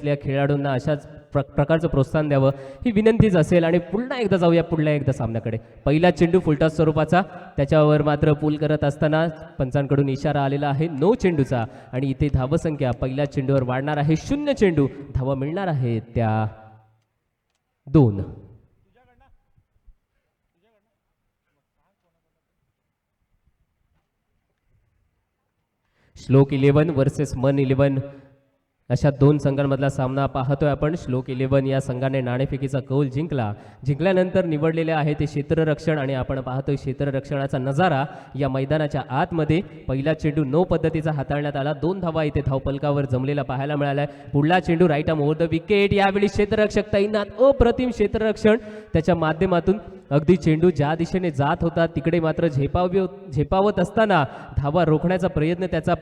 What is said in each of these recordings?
इथल्या खेळाडूंना अशाच प्रकारचं प्रोत्साहन द्यावं ही विनंतीच असेल. आणि पुन्हा एकदा जाऊया पुढल्या एकदा सामन्याकडे. पहिला चेंडू फुलटॉस स्वरूपाचा, त्याच्यावर मात्र पूल करत असताना पंचांकडून इशारा आलेला आहे नो चेंडूचा. आणि इथे धावसंख्या पहिल्या चेंडूवर वाढणार आहे 0 चेंडू. धावा मिळणार आहे त्या 2. श्लोक 11 वर्सेस मन 11 अशा 2 संघांमधला सामना पाहतोय आपण. श्लोक 11 या संघाने नाणेफेकीचा कौल जिंकल्यानंतर निवडलेले आहे ते क्षेत्ररक्षण. आणि आपण पाहतोय क्षेत्ररक्षणाचा नजारा या मैदानाच्या आतमध्ये. पहिला चेंडू नो पद्धतीचा हाताळण्यात आला. 2 धावा इथे धावपलकावर जमलेला पाहायला मिळालाय. पुढला चेंडू right arm over the wicket. यावेळी क्षेत्ररक्षक तैनात, अप्रतिम क्षेत्ररक्षण. त्याच्या माध्यमातून अगदी चेंडू ज्या दिशेने जात होता तिकडे मात्र झेपावत असताना धावा रोखण्याचा प्रयत्न त्याचा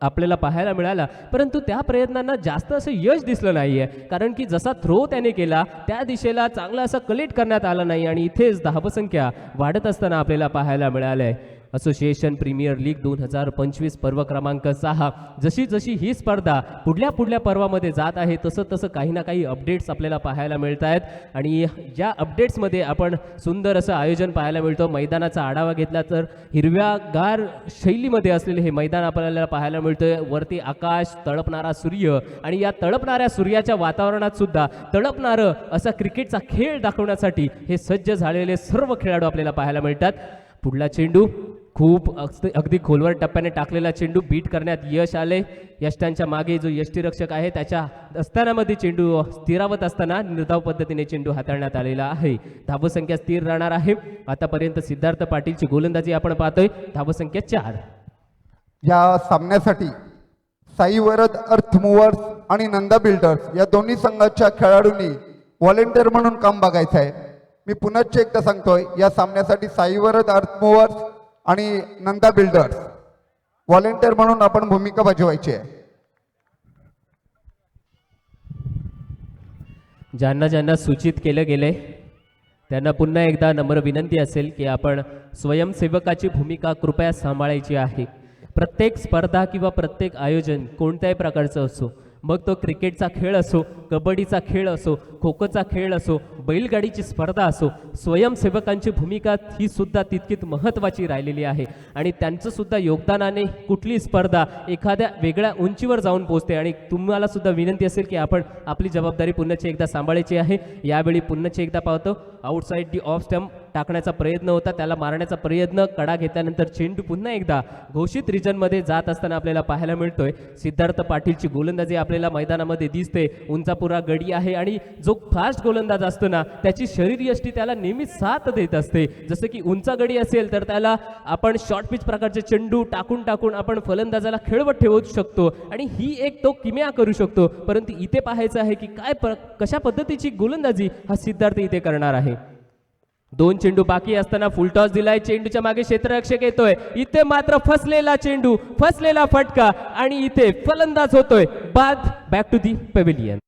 आपल्याला पाहायला मिळाला. परंतु त्या प्रयत्नांना जास्त असं यश दिसलं नाहीये, कारण की जसा थ्रो त्याने केला त्या दिशेला चांगला असा कलेक्ट करण्यात आला नाही. आणि इथेच धावसंख्या वाढत असताना आपल्याला पाहायला मिळालंय. असोसिएशन प्रीमियर लीग 2025 पर्व क्रमांक 6. जशी जशी ही स्पर्धा पुढल्या पर्वामध्ये जात आहे तसं काही ना काही अपडेट्स आपल्याला पाहायला मिळत आहेत. आणि या अपडेट्समध्ये आपण सुंदर असं आयोजन पाहायला मिळतं. मैदानाचा आढावा घेतला तर हिरव्यागार शैलीमध्ये असलेले हे मैदान आपल्याला पाहायला मिळतंय. वरती आकाश, तळपणारा सूर्य, आणि या तळपणाऱ्या सूर्याच्या वातावरणात सुद्धा तळपणारं असा क्रिकेटचा खेळ दाखवण्यासाठी हे सज्ज झालेले सर्व खेळाडू आपल्याला पाहायला मिळतात. पुढला चेंडू खूप अगदी खोलवर टप्प्याने टाकलेला चेंडू बीट करण्यात यश आले. यष्टांच्या मागे जो यष्टीरक्षक आहे त्याच्या स्थानामध्ये चेंडू स्थिरावत असताना निर्धाव पद्धतीने चेंडू हाताळण्यात आलेला आहे. धावसंख्या स्थिर राहणार आहे. आतापर्यंत सिद्धार्थ पाटीलची गोलंदाजी आपण पाहतोय. धावसंख्या 4. या सामन्यासाठी साई वरद अर्थ मूव्हर्स आणि नंदा बिल्डर्स या दोन्ही संघाच्या खेळाडूंनी व्हॉलेंटियर म्हणून काम बघायचं आहे. मी पुन्हा एकदा सांगतोय, या सामन्यासाठी साई वरद अर्थ मूव्हर्स आणि नंदा बिल्डर्स व्हॉलेंटियर म्हणून आपण भूमिका बजावायची आहे. ज्यांना ज्यांना सूचित केलं गेले त्यांना पुन्हा एकदा नम्र विनंती असेल की आपण स्वयंसेवकाची भूमिका कृपया सांभाळायची आहे. प्रत्येक स्पर्धा किंवा प्रत्येक आयोजन कोणत्याही प्रकारचं असो, मग तो क्रिकेटचा खेळ असो, कबड्डीचा खेळ असो, खो खोचा खेळ असो, बैलगाडीची स्पर्धा असो, स्वयंसेवकांची भूमिका ही सुद्धा तितकीच महत्त्वाची राहिलेली आहे. आणि त्यांचं सुद्धा योगदानाने कुठली स्पर्धा एखाद्या वेगळ्या उंचीवर जाऊन पोहोचते. आणि तुम्हाला सुद्धा विनंती असेल की आपण आपली जबाबदारी पुन्हा एकदा सांभाळायची आहे. यावेळी पुन्हा एकदा पाहतो, आउटसाइड दी ऑफ स्टंप टाकण्याचा प्रयत्न होता, त्याला मारण्याचा प्रयत्न, कडा घेतल्यानंतर चेंडू पुन्हा एकदा घोषित रिजनमध्ये जात असताना आपल्याला पाहायला मिळतोय. सिद्धार्थ पाटीलची गोलंदाजी आपल्याला मैदानामध्ये दिसते. उंचापुरा गडी आहे आणि जो फास्ट गोलंदाज असतो ना त्याची शरीरयष्टी त्याला नेहमीच साथ देत असते. जसं की उंचा गडी असेल तर त्याला आपण शॉर्ट पिच प्रकारचे चेंडू टाकून आपण फलंदाजाला खेळवत ठेवू शकतो आणि ही एक तो किमया करू शकतो. परंतु इथे पाहायचं आहे की कशा पद्धतीची गोलंदाजी हा सिद्धार्थ इथे करणार आहे. 2 चेंडू बाकी असताना फुलटॉस दिलाय. चेंडूच्या मागे क्षेत्ररक्षक येतोय. इथे मात्र फसलेला चेंडू, फसलेला फटका आणि इथे फलंदाज होतोय बाद. Back to the pavilion.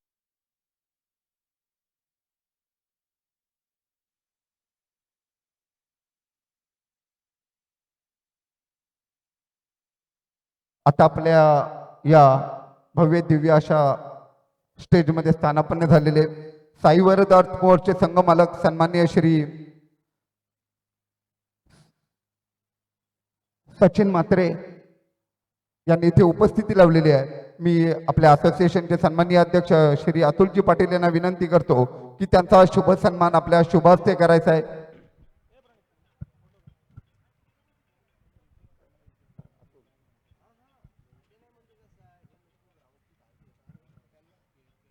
आता आपल्या या भव्य दिव्य अशा स्टेजमध्ये स्थानापन्न झालेले साई वरद अर्थ मूव्हर्सचे संघ मालक सन्माननीय श्री सचिन म्हात्रे यांनी इथे उपस्थिती लावलेली आहे. मी आपल्या असोसिएशनचे सन्माननीय अध्यक्ष श्री अतुलजी पाटील यांना विनंती करतो की त्यांचा शुभ सन्मान आपल्या शुभास्ते करायचा आहे.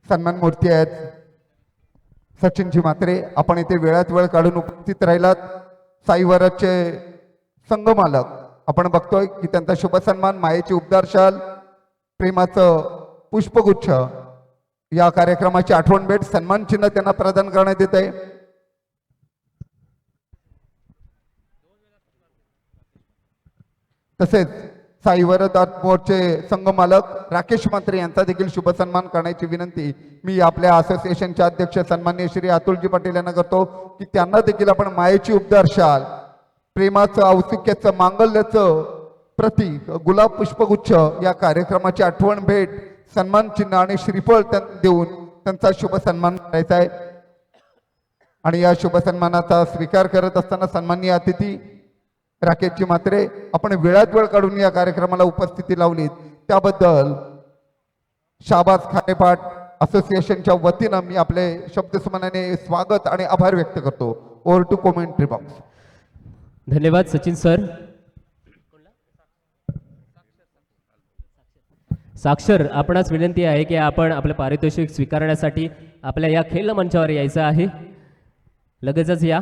सन्मान मूर्ती आहेत सचिनजी म्हात्रे, आपण इथे वेळात वेळ काढून उपस्थित राहिलात. साई वरदचे संघ मालक आपण बघतोय की त्यांचा शुभ सन्मान मायेची उबदार शाल, प्रेमाचं पुष्पगुच्छ या कार्यक्रमाची आठवण भेट सन्मान चिन्ह त्यांना प्रदान करण्यात येत आहे. तसेच साई वरद अर्थ मूव्हर्सचे संघ मालक राकेश म्हात्रे यांचा देखील शुभ सन्मान करण्याची विनंती मी आपल्या असोसिएशनचे अध्यक्ष सन्माननीय श्री अतुलजी पाटील यांना करतो की त्यांना देखील आपण मायेची उबदार शाल, प्रेमाचं, औत्सुक्याचं, मांगल्याचं प्रतीक गुलाब पुष्पगुच्छ या कार्यक्रमाची आठवण भेट सन्मान चिन्ह आणि श्रीफळ देऊन त्यांचा शुभ सन्मान करायचा आहे। आणि या शुभ सन्मानाचा स्वीकार करत असताना सन्माननीय अतिथी राकेशजी म्हात्रे आपण वेळात वेळ काढून या कार्यक्रमाला उपस्थिती लावलीत त्याबद्दल शाबास खारेपाट असोसिएशनच्या वतीनं मी आपले शब्दसुमनाने स्वागत आणि आभार व्यक्त करतो। Over to commentary box. धन्यवाद सचिन सर। साक्षर आपणास विनंती आहे की आपण आपले पारितोषिक स्वीकारण्यासाठी आपल्या या खेळ मंचावर यायचं आहे। लगेचच या।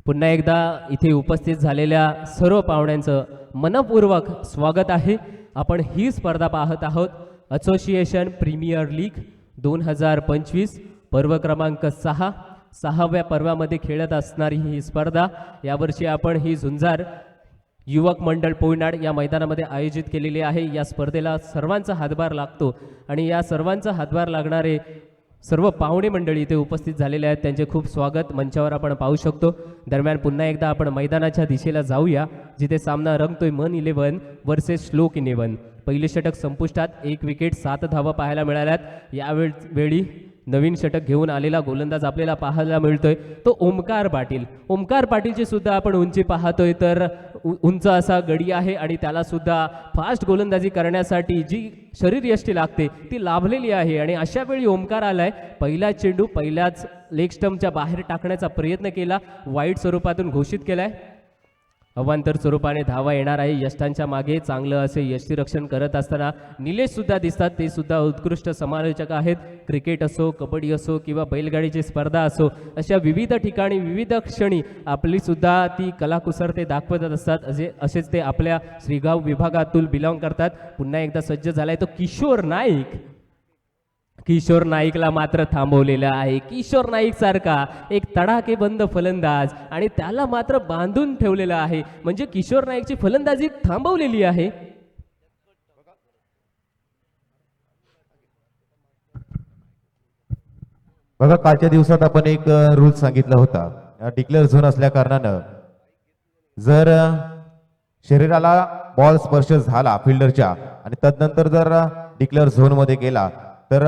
पुन्हा एकदा इथे उपस्थित झालेल्या सर्व पाहुण्यांचं मनपूर्वक स्वागत आहे। आपण ही स्पर्धा पाहत आहोत असोसिएशन प्रीमियर लीग 2025 पर्व क्रमांक 6 6व्या पर्वामध्ये खेळत असणारी ही स्पर्धा यावर्षी आपण ही झुंजार युवक मंडळ पोयनाड या मैदानामध्ये आयोजित केलेली आहे। या स्पर्धेला सर्वांचा हातभार लागतो आणि या सर्वांचा हातभार लागणारे सर्व पाहुणे मंडळी इथे उपस्थित झालेले आहेत त्यांचे खूप स्वागत मंचावर आपण पाहू शकतो। दरम्यान पुन्हा एकदा आपण मैदानाच्या दिशेला जाऊया जिथे सामना रंगतोय मन 11 वर्सेस श्लोक 11। पहिले षटक संपुष्टात 1 विकेट 7 धावा पाहायला मिळाल्यात। यावेळी नवीन षटक घेऊन आलेला गोलंदाज आपल्याला पाहायला मिळतोय तो ओमकार पाटील। ओमकार पाटीलची सुद्धा आपण उंची पाहतोय तर उंच असा गडी आहे आणि त्याला सुद्धा फास्ट गोलंदाजी करण्यासाठी जी शरीरयष्टी लागते ती लाभलेली आहे। आणि अशा वेळी ओमकार आलाय पहिला चेंडू पहिल्याच लेग स्टंपच्या बाहेर टाकण्याचा प्रयत्न केला वाईट स्वरूपातून घोषित केलाय। अवांतर स्वरूपाने धावा येणार आहे। यष्टांच्या मागे चांगलं असे यष्टीरक्षण करत असताना निलेश सुद्धा दिसतात ते सुद्धा उत्कृष्ट समालोचक आहेत। क्रिकेट असो कबड्डी असो किंवा बैलगाडीची स्पर्धा असो अशा विविध ठिकाणी विविध क्षणी आपली सुद्धा ती कलाकुसरते दाखवत असतात। असेच ते आपल्या श्रीगाव विभागातून बिलॉंग करतात। पुन्हा एकदा सज्ज झालाय तो किशोर नाईक। किशोर नाईकला मात्र थांबवलेलं आहे। किशोर नाईक सारखा एक तडाखेबंद फलंदाज आणि त्याला मात्र बांधून ठेवलेलं आहे म्हणजे किशोर नाईकची फलंदाजी थांबवलेली आहे। बघा कालच्या दिवसात आपण एक रूल सांगितला होता डिक्लेअर झोन असल्या कारणानं जर शरीराला बॉल स्पर्श झाला फिल्डरच्या आणि तदनंतर जर डिक्लेअर झोन मध्ये गेला तर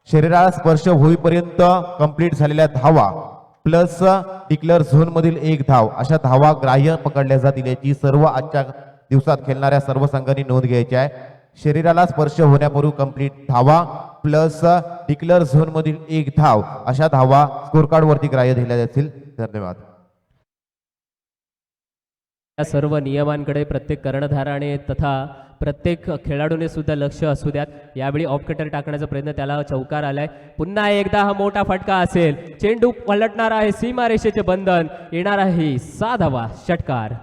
शरीराला स्पर्श होईपर्यंत कंप्लीट झालेल्या धावा प्लस डिक्लेअर झोन मधील 1 धाव अशा धावा ग्राह्य पकडल्या जातील याची सर्व आजच्या दिवसात खेळणाऱ्या सर्व संघांनी नोंद घ्यायची आहे। शरीराला स्पर्श होण्यापूर्वी कंप्लीट धावा प्लस डिक्लेअर झोन मधील 1 धाव अशा धावा स्कोर कार्ड वरती ग्राह्य धरल्या जातील। धन्यवाद। या सर्व नियमांकडे प्रत्येक कर्णधाराने तथा प्रत्येक खेळाडूने सुद्धा लक्ष असू द्यात। यावेळी ऑफ कटर टाकण्याचा प्रयत्न त्याला चौकार आलाय। पुन्हा एकदा हा मोठा फटका असेल चेंडू पलटणार आहे सीमारेषेचे बंधन येणार आहे 6 धावा षटकार।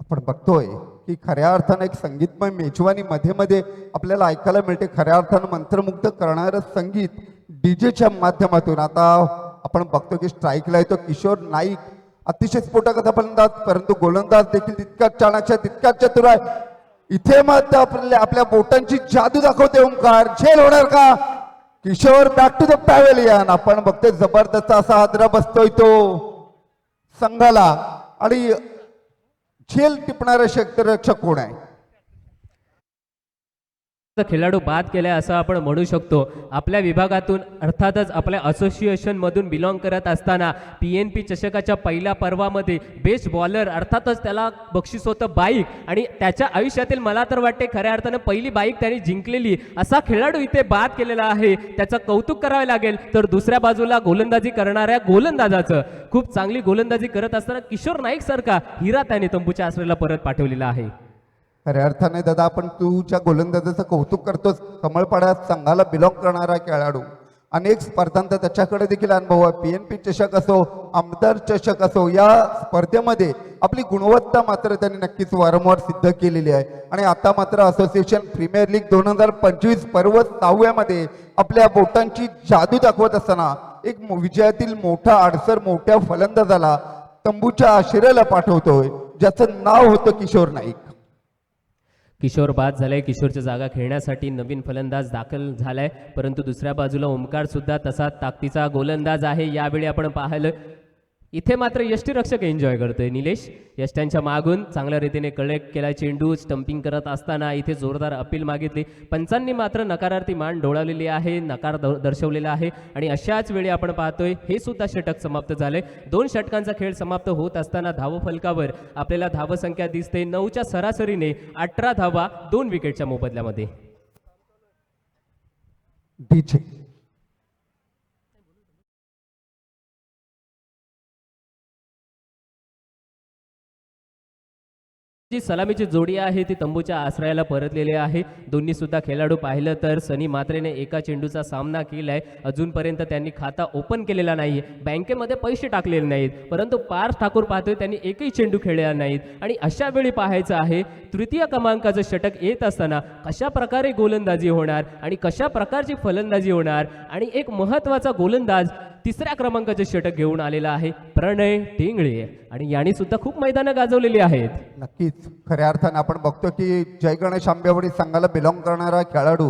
आपण बघतोय की खऱ्या अर्थानं एक संगीतमय मेजवानी मध्ये मध्ये आपल्याला ऐकायला मिळते। खऱ्या अर्थानं मंत्रमुग्ध करणारं संगीत डीजेच्या माध्यमातून। आता आपण बघतो की स्ट्राईकला येतो किशोर नाईक अतिशय स्फोटक असा फलंदाज परंतु गोलंदाज देखील तितकाच चाणाक्ष तितकाच चतुर आहे। इथे मात्र आपल्या बोटांची जादू दाखवते ओंकार। झेल होणार का Kishor back to the pavilion. आपण बघतोय जबरदस्त असा हादरा बसतोय तो संघाला आणि झेल टिपणारा क्षेत्ररक्षक कोण आहे? खेळाडू बाद केलाय असं आपण म्हणू शकतो। आपल्या विभागातून अर्थातच आपल्या असोसिएशन मधून बिलॉंग करत असताना PNP चषकाच्या पहिल्या पर्वामध्ये बेस्ट बॉलर अर्थातच त्याला बक्षीस होतं बाईक आणि त्याच्या आयुष्यातील मला तर वाटते खऱ्या अर्थानं पहिली बाईक त्याने जिंकलेली असा खेळाडू इथे बाद केलेला आहे। त्याचं कौतुक करावे लागेल। तर दुसऱ्या बाजूला गोलंदाजी करणाऱ्या गोलंदाजाचं खूप चांगली गोलंदाजी करत असताना किशोर नाईक सारखा हिरा त्याने तंबूच्या आश्रयाला परत पाठवलेला आहे। खऱ्या अर्थाने दादा आपण तुझ्या गोलंदाजाचं कौतुक करतोस। कमळपाड्यात संघाला बिलॉंग करणारा खेळाडू अनेक स्पर्धांचा त्याच्याकडे देखील अनुभव आहे. PNP चषक असो, आमदार चषक असो, या स्पर्धेमध्ये आपली गुणवत्ता मात्र त्यांनी नक्कीच वारंवार सिद्ध केलेली आहे. आणि आता मात्र असोसिएशन प्रीमियर लीग 2025 पर्व 6व्यामध्ये आपल्या बोटांची जादू दाखवत असताना एक विजयातील मोठा आडसर मोठ्या फलंदाजाला तंबूच्या आश्रयाला पाठवतोय, ज्याचं नाव होतं किशोर नाईक. किशोर बाद झालाय. किशोरच्या जागा खेळण्यासाठी नवीन फलंदाज दाखल झालाय, परंतु दुसऱ्या बाजूला ओमकार सुद्धा तसा ताकदीचा गोलंदाज आहे. यावेळी आपण पाहिलं इथे मात्र यष्टीरक्षक एन्जॉय करतोय. निलेश यष्ट्यांच्या मागून चांगल्या रीतीने कलेक्ट केला चेंडू. स्टंपिंग करत असताना इथे जोरदार अपील मागितली. पंचांनी मात्र नकारार्थी मान डोळावलेली आहे, नकार दर्शवलेला आहे. आणि अशाच वेळी आपण पाहतोय हे सुद्धा षटक समाप्त झाले. 2 षटकांचा खेळ समाप्त होत असताना धावफलकावर आपल्याला धावसंख्या दिसते 9च्या सरासरीने 18 धावा 2 विकेटच्या मोबदल्यामध्ये. डीजे जी सलामीची जोडी आहे ती तंबूच्या आश्रयाला परतलेली आहे. दोन्ही सुद्धा खेळाडू पाहिलं तर सनी मात्रेने एका चेंडूचा सामना केलाय. अजूनपर्यंत त्यांनी खाता ओपन केलेला नाही, बँकेमध्ये पैसे टाकलेले नाहीत, परंतु पार्थ ठाकूर पाहतोय त्यांनी एकही चेंडू खेळलेला नाहीत. आणि अशा वेळी पाहायचं आहे तृतीय क्रमांकाचं षटक येत असताना कशा प्रकारे गोलंदाजी होणार आणि कशा प्रकारची फलंदाजी होणार. आणि एक महत्त्वाचा गोलंदाज 3ऱ्या क्रमांकाचे षटक घेऊन आलेला आहे प्रणय टेंगळे. आणि याने सुद्धा खूप मैदानं गाजवलेली आहेत. नक्कीच खऱ्या अर्थाने आपण बघतो की जय गणेश आंबेवाडी संघाला बिलॉंग करणारा खेळाडू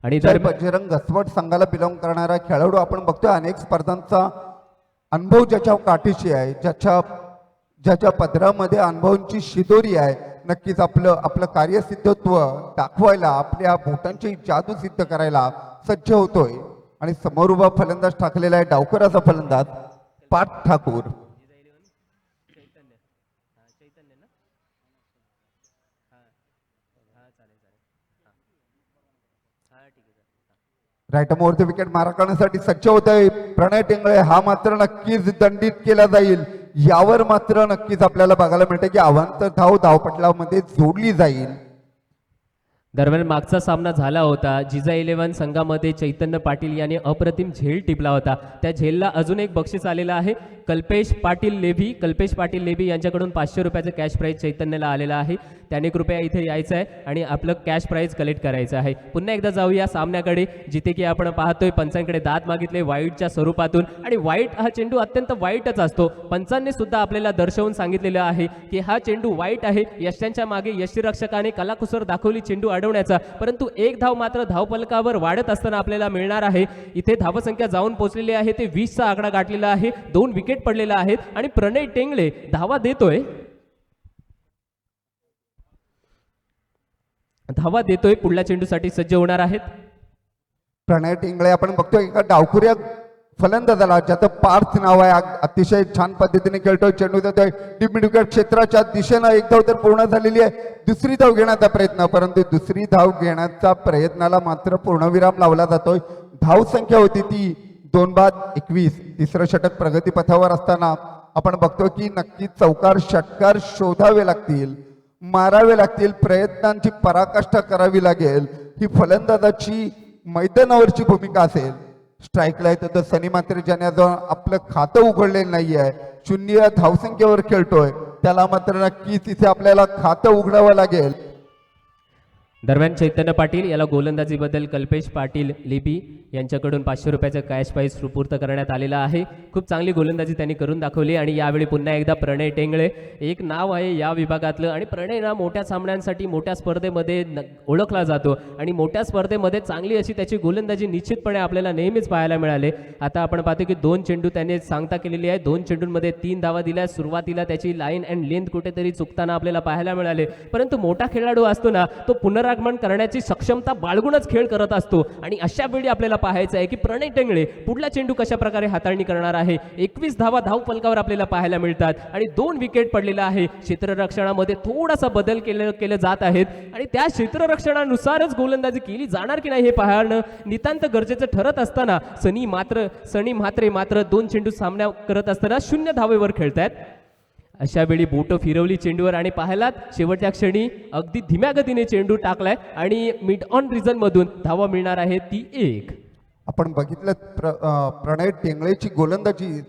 आणि जय बजरंग घसवट संघाला बिलॉंग करणारा खेळाडू आपण बघतोय. अनेक स्पर्धांचा अनुभव ज्याच्या काठीशी आहे, ज्याच्या पदरामध्ये अनुभवांची शिदोरी आहे, नक्कीच आपलं कार्यसिद्धत्व दाखवायला, आपल्या बोटांची जादू सिद्ध करायला सज्ज होतोय. आणि समोर उभा फलंदाज टाकलेला आहे डावकराचा फलंदाज पार्थ ठाकूर. राईट मोरचे विकेट मारा करण्यासाठी सज्ज होत आहे प्रणय टेंगळे. हा मात्र नक्कीच दंडित केला जाईल. यावर मात्र नक्कीच आपल्याला बघायला मिळते की अवांतर धाव धावपटलामध्ये जोडली जाईल. दरम्यान मागचा सामना झाला होता. जिजा 11 संघामध्ये चैतन्य पाटील याने अप्रतिम झेल टिपला होता. त्या झेलला अजून एक बक्षीस आलेलं आहे. कल्पेश पाटील लेभी यांच्याकडून 500 रुपयाचं कॅश प्राईज चैतन्यला आलेला आहे. त्याने कृपया इथे यायचं आहे आणि आपलं कॅश प्राईज कलेक्ट करायचं आहे. पुन्हा एकदा जाऊया सामन्याकडे, जिथे की आपण पाहतोय पंचांकडे दात मागितले वाईटच्या स्वरूपातून. आणि वाईट हा चेंडू अत्यंत वाईटच असतो. पंचांनी सुद्धा आपल्याला दर्शवून सांगितलेलं आहे की हा चेंडू वाईट आहे. यष्ट्यांच्या मागे यष्टीरक्षकाने कलाकुसर दाखवली चेंडू अडवण्याचा, परंतु एक धाव मात्र धावफलकावर वाढत असताना आपल्याला मिळणार आहे. इथे धावसंख्या जाऊन पोहोचलेली आहे, ते 20चा आकडा गाठलेला आहे. 2 विकेट पडलेला आहेत आणि प्रणय टेंगळे धावा देतोय पुढल्या चेंडूसाठी सज्ज होणार आहेत. प्रणय टेंगळे आपण बघतोय एका डावखुऱ्या फलंदाजाला, ज्याचं पार्थ नाव आहे, अतिशय छान पद्धतीने खेळतोय, चेंडू देतोय डीप मिड विकेट क्षेत्राच्या दिशेनं. एक धाव तर पूर्ण झालेली आहे. दुसरी धाव घेण्याचा प्रयत्न, परंतु दुसरी धाव घेण्याचा प्रयत्नाला मात्र पूर्णविराम लावला जातोय. धाव संख्या होती ती 2-21. तिसरं षटक प्रगतीपथावर असताना आपण बघतो की नक्की चौकार षटकार शोधावे लागतील, मारावे लागतील, प्रयत्नांची पराकाष्ठा करावी लागेल. ही फलंदाजाची मैदानावरची भूमिका असेल. स्ट्राईकला येतो तर सनी मात्र ज्याने आपलं खातं उघडलेलं नाही आहे, 0 धावसंख्येवर खेळतोय, त्याला मात्र नक्कीच तिथे आपल्याला खातं उघडावं लागेल. दरम्यान चैतन्य पाटील याला गोलंदाजीबद्दल कल्पेश पाटील लेबी यांच्याकडून 500 रुपयाचं कॅश प्राईज सुपूर्द करण्यात आलेला आहे. खूप चांगली गोलंदाजी त्यांनी करून दाखवली. आणि यावेळी पुन्हा एकदा प्रणय टेंगळे एक नाव आहे या विभागातलं. आणि प्रणय ना मोठ्या सामन्यांसाठी मोठ्या स्पर्धेमध्ये ओळखला जातो आणि मोठ्या स्पर्धेमध्ये चांगली अशी त्याची गोलंदाजी निश्चितपणे आपल्याला नेहमीच पाहायला मिळाले. आता आपण पाहतो की 2 चेंडू त्याने सांगता केलेली आहे. 2 चेंडूंमध्ये 3 धावा दिल्या. सुरुवातीला त्याची लाईन अँड लेंथ कुठेतरी चुकताना आपल्याला पाहायला मिळाले, परंतु मोठा खेळाडू असतो ना, तो पुनरागमन करण्याची क्षमता बाळगूनच खेळ करत असतो. आणि अशा वेळी आपल्याला पाहायचं आहे की प्रणय टेंगळे पुढला चेंडू कशा प्रकारे हाताळणी करणार आहे. 21 धावा धावफलकावर आपल्याला पाहायला मिळतात आणि 2 विकेट पडलेला आहे. क्षेत्ररक्षणामध्ये थोडासा बदल केले जात आहेत आणि त्या क्षेत्ररक्षणानुसारच गोलंदाजी केली जाणार की नाही हे पाहणं नितांत गरजेचं ठरत असताना सनी म्हात्रे मात्र 2 चेंडू सामना करत असताना 0 धावेवर खेळतायत. अशा वेळी बोटं फिरवली चेंडूवर आणि पाहायलात शेवटच्या क्षणी अगदी धीम्या गतीने चेंडू टाकलाय आणि मिड ऑन रिझन मधून धावा मिळणार आहे ती 1. आपण बघितलं प्रणय टेंगळेची गोलंदाजी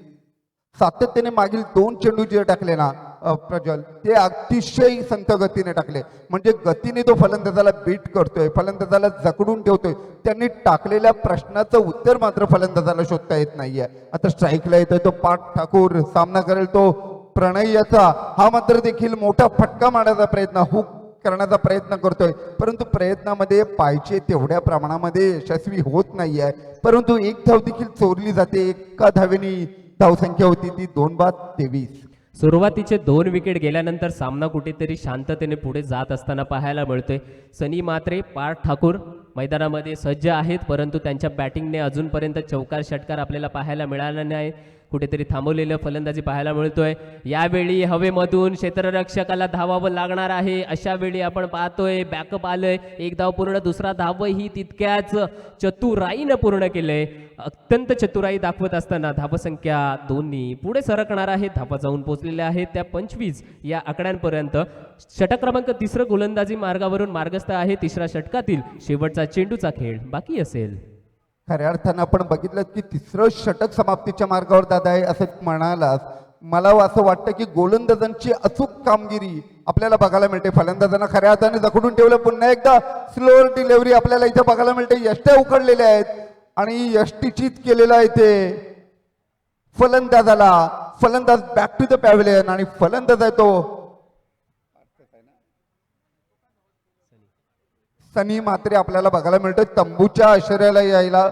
सातत्याने मागील 2 चेंडू जे टाकले ना प्रज्वल, ते अतिशय संत गतीने टाकले. म्हणजे गतीने तो फलंदाजाला बीट करतोय, फलंदाजाला जकडून ठेवतोय. त्यांनी टाकलेल्या प्रश्नाचं उत्तर मात्र फलंदाजाला शोधता येत नाहीये. आता स्ट्राईकला येतोय तो पाठ ठाकूर, सामना करेल तो प्रणय याचा. हा मात्र देखील मोठा फटका मारण्याचा प्रयत्न, हुक करण्याचा प्रयत्न करतोय, परंतु प्रयत्नामध्ये पाहिजे तेवढ्या प्रमाणामध्ये यशस्वी होत नाहीये. परंतु एक धाव देखील चोरली जाते. एका धावेनी धावसंख्या होती ती 2-23. सुरुवातीचे 2 विकेट गेल्यानंतर सामना कुठेतरी शांततेने पुढे जात असताना पाहायला मिळतोय. सनी मात्रे, पार्थ ठाकूर मैदानामध्ये सज्ज आहेत, परंतु त्यांच्या बॅटिंगने अजूनपर्यंत चौकार षटकार आपल्याला पाहायला मिळाला नाही. कुठेतरी थांबवलेलं फलंदाजी पाहायला मिळतोय. यावेळी हवेमधून क्षेत्ररक्षकाला धावावं लागणार आहे. अशा वेळी आपण पाहतोय बॅकअप आलंय. एक धाव पूर्ण, दुसरा धावही तितक्याच चतुराईनं पूर्ण केलंय. अत्यंत चतुराई दाखवत असताना धावसंख्या 2 पुढे सरकणार आहे. धावा जाऊन पोहोचलेल्या आहेत त्या 25 या आकड्यांपर्यंत. षटक क्रमांक 3 गोलंदाजी मार्गावरून मार्गस्थ आहे. 3ऱ्या षटकातील शेवटचा चेंडूचा खेळ बाकी असेल. खऱ्या अर्थानं आपण बघितलं की 3रं षटक समाप्तीच्या मार्गावर दादा आहे असं म्हणालास. मला असं वाटतं की गोलंदाजांची अचूक कामगिरी आपल्याला बघायला मिळते. फलंदाजांना खऱ्या अर्थाने जखडून ठेवलं. पुन्हा एकदा स्लोअर डिलिव्हरी आपल्याला इथे बघायला मिळते. यष्ट्या उकडलेल्या आहेत आणि यष्टीचीत केलेलं आहे ते फलंदाजाला. फलंदाज बॅक टू द पॅव्हिलियन आणि फलंदाज आहे तो सनी मात्रे आपल्याला बघायला मिळतोय. तंबूच्या आश्रयाला यायला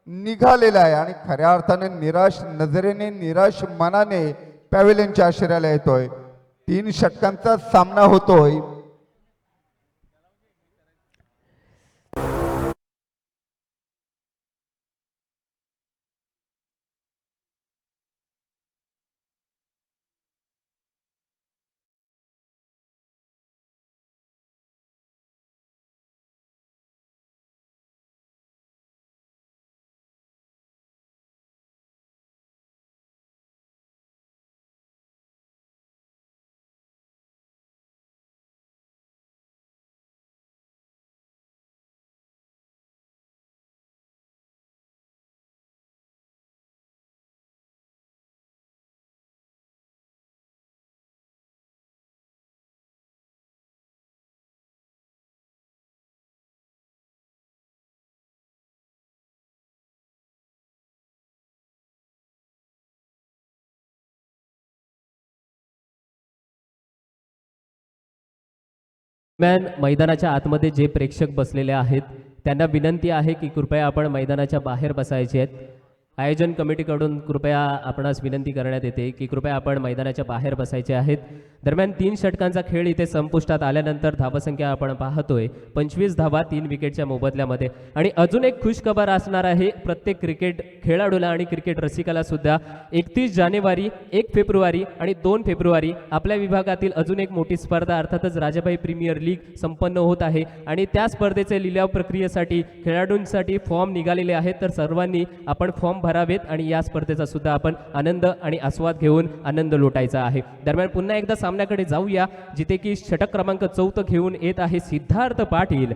निघालेला आहे आणि खऱ्या अर्थाने निराश नजरेने, निराश मनाने पॅव्हिलियनच्या आश्रयाला येतोय. 3 षटकांचा सामना होतोय. मैदानाच्या आतमध्ये जे प्रेक्षक बसलेले आहेत त्यांना विनंती आहे की कृपया आपण मैदानाच्या बाहेर बसायचे आहेत. आयोजन कमिटीकडून कृपया आपणास विनंती करण्यात येते की कृपया आपण मैदानाच्या बाहेर बसायचे आहेत. दरम्यान 3 षटकांचा खेळ इथे संपुष्टात आल्यानंतर धावसंख्या आपण पाहतोय 25 धावा 3 विकेटच्या मोबदल्यामध्ये. आणि अजून एक खुशखबर असणार आहे प्रत्येक क्रिकेट खेळाडूला आणि क्रिकेट रसिकाला सुद्धा. 31 जानेवारी, 1 फेब्रुवारी आणि 2 फेब्रुवारी आपल्या विभागातील अजून एक मोठी स्पर्धा अर्थातच राजाभाई प्रीमियर लीग संपन्न होत आहे आणि त्या स्पर्धेचे लिलाव प्रक्रियेसाठी खेळाडूंसाठी फॉर्म निघालेले आहेत. तर सर्वांनी आपण फॉर्म भरावेत आणि या स्पर्धेचा सुद्धा आपण आनंद आणि आस्वाद घेऊन आनंद लुटायचा आहे. दरम्यान पुन्हा एकदा सामन्याकडे जाऊया जिथे की षटक क्रमांक 4 घेऊन येत आहे सिद्धार्थ पाटील.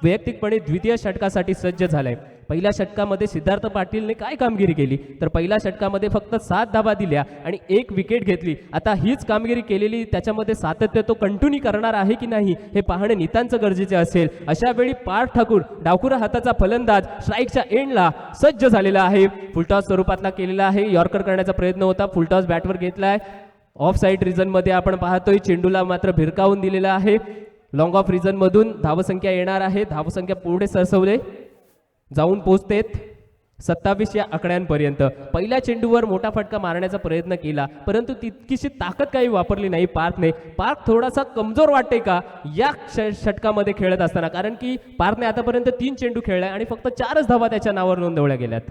वैयक्तिकपणे द्वितीय षटकासाठी सज्ज झालाय. पहिल्या षटकामध्ये सिद्धार्थ पाटीलने काय कामगिरी केली तर पहिल्या षटकामध्ये फक्त 7 धावा दिल्या आणि 1 विकेट घेतली. आता हीच कामगिरी केलेली त्याच्यामध्ये सातत्य तो कंटिन्यू करणार आहे की नाही हे पाहणे नितांत गरजेचे असेल. अशा वेळी पार्थ ठाकूर डावखुरा हाताचा फलंदाज स्ट्राईकच्या एंडला सज्ज झालेला आहे. फुलटॉस स्वरूपातला केलेला आहे. यॉर्कर करण्याचा प्रयत्न होता. फुलटॉस बॅटवर घेतलाय. ऑफ साईड रिझन मध्ये आपण पाहतोय चेंडूला मात्र भिरकावून दिलेला आहे. लॉंग ऑफ रिझन मधून धावसंख्या येणार आहे. धावसंख्या पुढे सरसवले जाऊन पोहोचतेत 27 या आकड्यांपर्यंत. पहिल्या चेंडूवर मोठा फटका मारण्याचा प्रयत्न केला परंतु तितकीशी ताकद काही वापरली नाही पार्थने. पार्थ थोडासा कमजोर वाटते का या षटकामध्ये खेळत असताना, कारण की पार्थने आतापर्यंत 3 चेंडू खेळलाय आणि फक्त 4च धावा त्याच्या नावावर नोंदवल्या गेल्यात.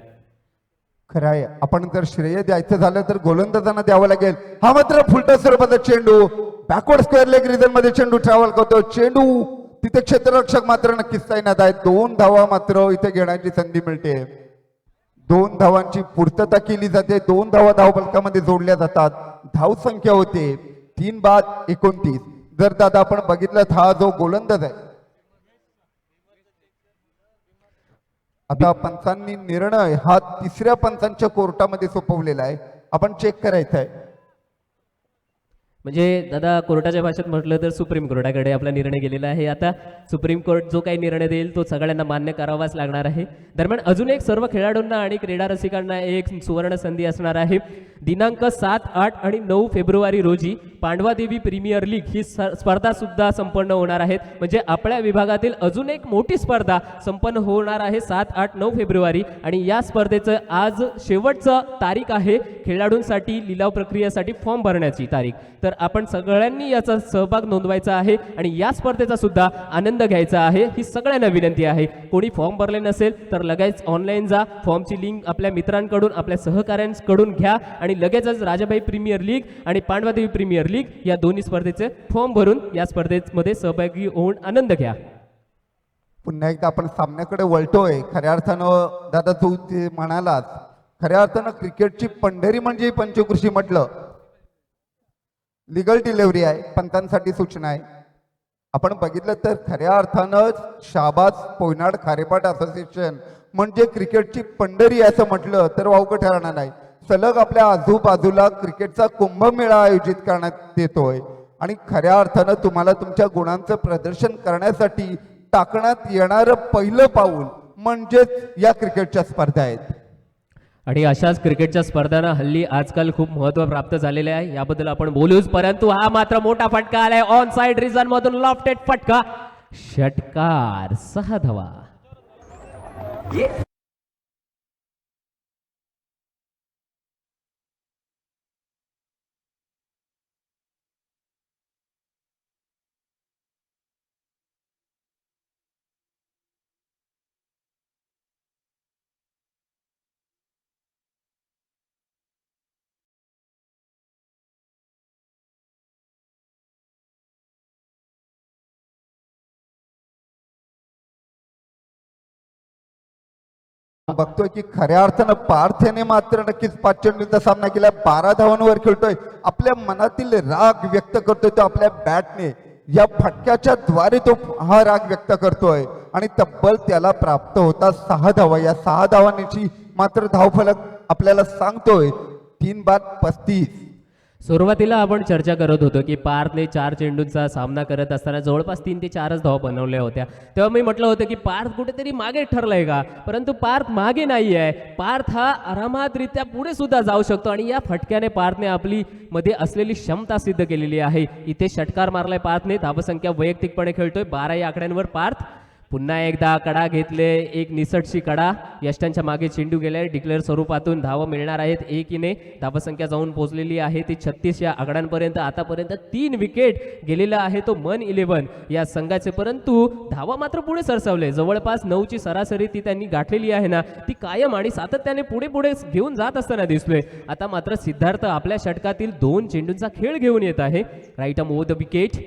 खरं आहे. आपण जर श्रेय द्यायचं झालं तर गोलंदाजांना द्यावं लागेल. हा मात्र फुलटॉस स्वरूपाचा चेंडू बॅकवर्ड स्क्वेअर लेग रिझन मध्ये चेंडू ट्रॅव्हल करतो. चेंडू तिथे क्षेत्ररक्षक मात्र नक्कीच तैनात आहे. 2 धावा मात्र इथे घेण्याची संधी मिळते. 2 धावांची पूर्तता केली जाते. 2 धावा धावफलकामध्ये जोडल्या जातात. धाव संख्या होते 3-29. जर दादा आपण बघितलं हा जो गोलंदाज आहे, आता पंचांनी निर्णय हा तिसऱ्या पंचांच्या कोर्टामध्ये सोपवलेला आहे, आपण चेक करायचं आहे. म्हणजे दादा कोर्टाच्या भाषेत म्हटलं तर सुप्रीम कोर्टाकडे आपला निर्णय गेलेला आहे. आता सुप्रीम कोर्ट जो काही निर्णय देईल तो सगळ्यांना मान्य करावाच लागणार आहे. दरम्यान अजून एक सर्व खेळाडूंना आणि क्रीडा रसिकांना एक सुवर्ण संधी असणार आहे. दिनांक 7, 8 आणि 9 फेब्रुवारी रोजी पांडवादेवी प्रीमियर लीग ही स्पर्धा सुद्धा संपन्न होणार आहेत. म्हणजे आपल्या विभागातील अजून एक मोठी स्पर्धा संपन्न होणार आहे 7, 8, 9 फेब्रुवारी. आणि या स्पर्धेचं आज शेवटचं तारीख आहे खेळाडूंसाठी लिलाव प्रक्रियेसाठी फॉर्म भरण्याची तारीख. तर आपण सगळ्यांनी याचा सहभाग नोंदवायचा आहे आणि या स्पर्धेचा सुद्धा आनंद घ्यायचा आहे. ही सगळ्यांना विनंती आहे. कोणी फॉर्म भरले नसेल तर लगेच ऑनलाईन जा, फॉर्मची लिंक आपल्या मित्रांकडून आपल्या सहकाऱ्यांकडून घ्या आणि लगेचच राजाभाई प्रीमियर लीग आणि पांडवादेवी प्रीमियर लीग या दोन्ही स्पर्धेचे फॉर्म भरून या स्पर्धेमध्ये सहभागी होऊन आनंद घ्या. पुन्हा एकदा आपण सामन्याकडे वळतोय. खऱ्या अर्थानं दादा तू ते म्हणालास, खऱ्या अर्थानं क्रिकेटची पंढरी म्हणजे पंचकृषी म्हटलं. लिगल डिलिव्हरी आहे, पंतांसाठी सूचना आहे. आपण बघितलं तर खऱ्या अर्थानं शाहबाज पोयनाड खारेपाट असोसिएशन म्हणजे क्रिकेटची पंढरी असं म्हटलं तर वावगं ठरणार नाही. सलग आपल्या आजूबाजूला क्रिकेटचा कुंभमेळा आयोजित करण्यात येतोय आणि खऱ्या अर्थानं तुम्हाला तुमच्या गुणांचं प्रदर्शन करण्यासाठी टाकण्यात येणारं पहिलं पाऊल म्हणजेच या क्रिकेटच्या स्पर्धा आहेत. आणि अशाच क्रिकेटच्या स्पर्धांना हल्ली आजकाल खूप महत्त्व प्राप्त झालेले आहे, याबद्दल आपण बोलूच. परंतु हा मात्र मोठा फटका आलाय ऑन साइड रिझन मधून, लॉफ्टेड फटका, षटकार, 6 धावा. बघतोय की खऱ्या अर्थानं पार्थेने मात्र नक्कीच 5 चेंडूंचा सामना केला. 12 धावांवर खेळतोय. आपल्या मनातील राग व्यक्त करतोय तो आपल्या बॅटने. या फटक्याच्या द्वारे तो हा राग व्यक्त करतोय आणि तब्बल त्याला प्राप्त होता 6 धावा. या 6 धावांची मात्र धावफलक आपल्याला सांगतोय 3-35. सुरुवातीला आपण चर्चा करत होतो की पार्थने 4 चेंडूंचा सामना करत असताना जवळपास 3 ते 4च धावा बनवल्या होत्या. तेव्हा मी म्हटलं होतं की पार्थ कुठेतरी मागे ठरलाय का, परंतु पार्थ मागे नाही आहे. पार्थ हा आरामातरित्या पुढे सुद्धा जाऊ शकतो आणि या फटक्याने पार्थने आपली मध्ये असलेली क्षमता सिद्ध केलेली आहे. इथे षटकार मारलाय पार्थने. धावसंख्या वैयक्तिकपणे खेळतोय 12 या आकड्यांवर पार्थ. पुन्हा एकदा कडा घेतले, एक निसटशी कडा, यष्टांच्या मागे चेंडू गेलाय. डिक्लेअर स्वरूपातून धावा मिळणार आहेत 1 धावसंख्या जाऊन पोहोचलेली आहे ती 36 या आकड्यांपर्यंत. आतापर्यंत 3 विकेट गेलेला आहे तो मन 11 या संघाचे, परंतु धावा मात्र पुढे सरसावले. जवळपास 9ची सरासरी ती त्यांनी गाठलेली आहे ना, ती कायम आणि सातत्याने पुढे पुढे घेऊन जात असताना दिसतोय. आता मात्र सिद्धार्थ आपल्या षटकातील 2 चेंडूंचा खेळ घेऊन येत आहे. Right arm over the wicket.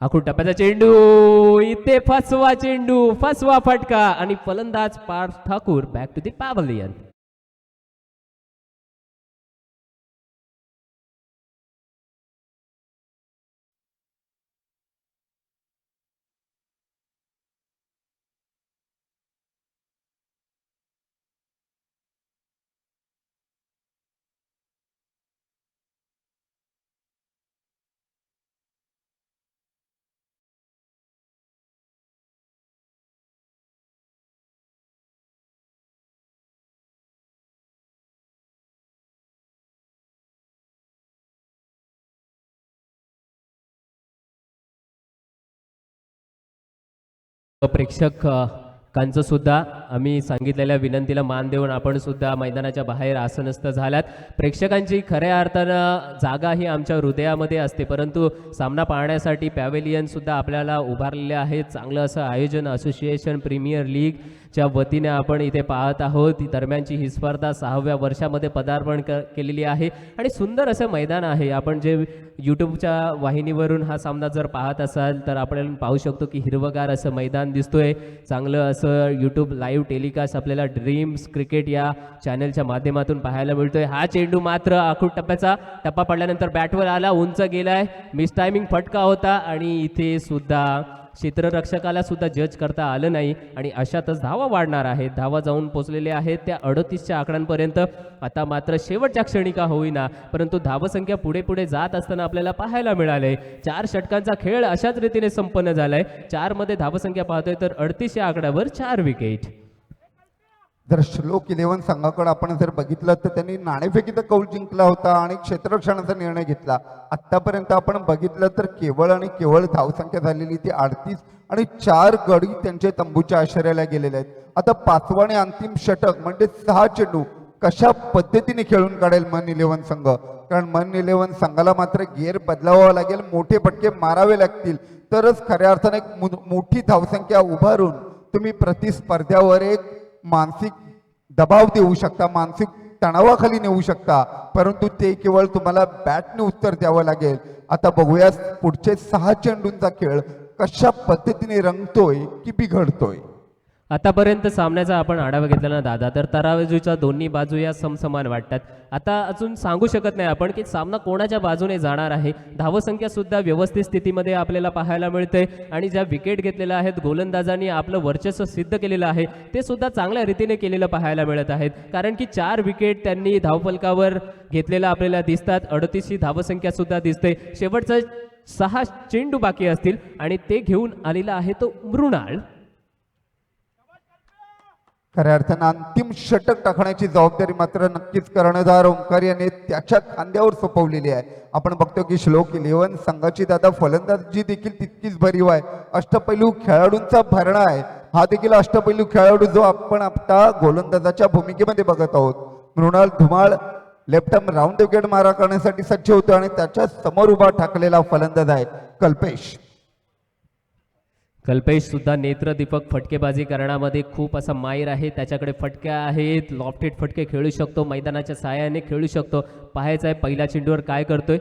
आखूड टप्प्याचा चेंडू, इथे फसवा चेंडू, फसवा फटका आणि फलंदाज Parth Thakur back to the pavilion. प्रेक्षकांचं सुद्धा आम्ही सांगितलेल्या विनंतीला मान देऊन आपण सुद्धा मैदानाच्या बाहेर आसनस्थ झालात. प्रेक्षकांची खऱ्या अर्थानं जागा ही आमच्या हृदयामध्ये असते, परंतु सामना पाहण्यासाठी पॅव्हेलियन सुद्धा आपल्याला उभारलेले आहे. चांगलं असं आयोजन असोसिएशन प्रीमियर लीगच्या वतीने आपण इथे पाहत आहोत. ती दरम्यानची ही स्पर्धा 6व्या वर्षामध्ये पदार्पण केलेली आहे आणि सुंदर असं मैदान आहे. आपण जे यूट्यूबच्या वाहिनीवरून हा सामना जर पाहत असाल तर आपण पाहू शकतो की हिरवगार असं मैदान दिसतोय. चांगलं असं यूट्यूब लाईव्ह लाईव्ह टेलिकास्ट आपल्याला ड्रीम्स क्रिकेट या चॅनलच्या माध्यमातून पाहायला मिळतोय. हा चेंडू मात्र आखूड टप्पा पडल्यानंतर बॅटवर आला, उंच गेलाय, मिस टायमिंग फटका होता आणि इथे सुद्धा क्षेत्ररक्षकाला सुद्धा जज करता आलं नाही आणि अशातच धावा वाढणार आहेत. धावा जाऊन पोचलेल्या आहेत त्या 38च्या आकड्यांपर्यंत. आता मात्र शेवटच्या क्षणी का होईना परंतु धावसंख्या पुढे पुढे जात असताना आपल्याला पाहायला मिळाले. 4 षटकांचा खेळ अशाच रीतीने संपन्न झालाय. 4 मध्ये धावसंख्या पाहतोय तर 38 या आकड्यावर 4 विकेट. जर श्लोक 11 संघाकडे आपण जर बघितलं तर त्यांनी नाणेफेकीचा कौल जिंकला होता आणि क्षेत्ररक्षणाचा निर्णय घेतला. आतापर्यंत आपण बघितलं तर केवळ आणि केवळ धावसंख्या झालेली ती 38 आणि 4 गडी त्यांच्या तंबूच्या आश्रयाला गेलेले आहेत. आता 5वं आणि अंतिम षटक म्हणजे 6 चेंडू कशा पद्धतीने खेळून काढेल मन 11 संघ, कारण मन 11 संघाला मात्र गिअर बदलावा लागेल, मोठे फटके मारावे लागतील तरच खऱ्या अर्थाने एक मोठी धावसंख्या उभारून तुम्ही प्रतिस्पर्ध्यावर एक मानसिक दबाव देऊ शकता, मानसिक तणावाखाली नेऊ शकता, परंतु ते केवळ तुम्हाला बॅटने उत्तर द्यावं लागेल. आता बघूया पुढचे 6 चेंडूंचा खेळ कशा पद्धतीने रंगतोय की बिघडतोय. आतापर्यंत सामन्याचा आपण आढावा घेतला ना दादा तर तराजूच्या दोन्ही बाजू या समसमान वाटतात. आता अजून सांगू शकत नाही आपण की सामना कोणाच्या बाजूने जाणार आहे. धावसंख्या सुद्धा व्यवस्थित स्थितीमध्ये आपल्याला पाहायला मिळते आणि ज्या विकेट घेतलेल्या आहेत गोलंदाजांनी आपलं वर्चस्व सिद्ध केलेलं आहे ते सुद्धा चांगल्या रीतीने केलेलं पाहायला मिळत आहेत. कारण की 4 विकेट त्यांनी धावफलकावर घेतलेला आपल्याला दिसतात. 38 ही धावसंख्या सुद्धा दिसते. शेवटचं 6 चेंडू बाकी असतील आणि ते घेऊन आलेला आहे तो मृणाल. खऱ्या अर्थानं अंतिम षटक टाकण्याची जबाबदारी मात्र नक्कीच कर्णधार ओंकार याने त्याच्या खांद्यावर सोपवलेली आहे. आपण बघतो की श्लोक 11 संघाची दादा फलंदाजी देखील तितकीच भरीव आहे. अष्टपैलू खेळाडूंचा भरणा आहे. हा देखील अष्टपैलू खेळाडू जो आपण आता गोलंदाजाच्या भूमिकेमध्ये बघत आहोत. Mrunal Dhumal left arm round wicket मारा करण्यासाठी सज्ज होतो आणि त्याच्या समोर उभा ठाकलेला फलंदाज आहे कल्पेश. कल्पेश सुद्धा नेत्रदीपक फटकेबाजी करण्यामध्ये खूप असा माहीर आहे. त्याच्याकडे फटक्या आहेत, लॉफ्टेड फटके खेळू शकतो, मैदानाच्या साहाय्याने खेळू शकतो. पाहायचं आहे पहिल्या चेंडूवर काय करतोय.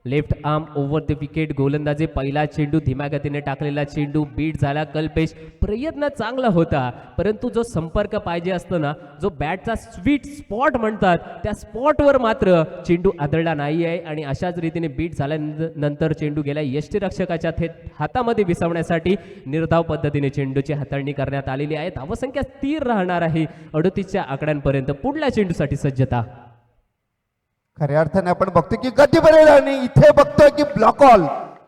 Left arm over the wicket गोलंदाजी. पहिला चेंडू धीम्या गतीने टाकलेला चेंडू बीट झाला. कल्पेश प्रयत्न चांगला होता परंतु जो संपर्क पाहिजे असतो ना, जो बॅटचा स्वीट स्पॉट म्हणतात त्या स्पॉटवर मात्र चेंडू आदळला नाही आहे आणि अशाच रीतीने बीट झाल्यानंतर चेंडू गेला यष्टीरक्षकाच्या थेट हातामध्ये विसवण्यासाठी निर्धाव पद्धतीने चेंडूची हाताळणी करण्यात आलेली आहे. धावसंख्या स्थिर राहणार आहे 38च्या आकड्यांपर्यंत. पुढल्या चेंडूसाठी सज्जता. खऱ्या अर्थाने आपण बघतो की गती बरेल आणि इथे बघतोय की ब्लॉक ऑल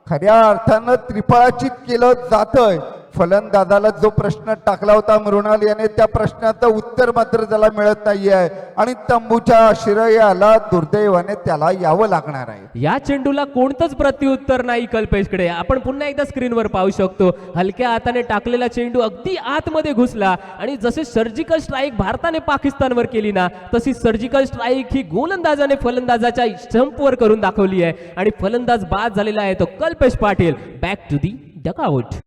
खऱ्या अर्थानं त्रिफळाचित केलं जातंय. फलंदाजाला जो प्रश्न टाकला होता मृणाल याने त्या प्रश्नाचं उत्तर मात्र त्याला मिळत नाहीये आणि तंबूच्या आश्रयाला दुर्दैवाने त्याला यावं लागणार आहे. या चेंडूला कोणतंच प्रत्युत्तर नाही कल्पेशकडे. आपण पुन्हा एकदा स्क्रीनवर पाहू शकतो. हलक्या हाताने टाकलेला चेंडू अगदी आतमध्ये घुसला आणि जसे सर्जिकल स्ट्राईक भारताने पाकिस्तानवर केली ना तशी सर्जिकल स्ट्राईक ही गोलंदाजाने फलंदाजाच्या स्टंपवर करून दाखवली आहे आणि फलंदाज बाद झालेला आहे तो Kalpesh Patil. Back to the dugout.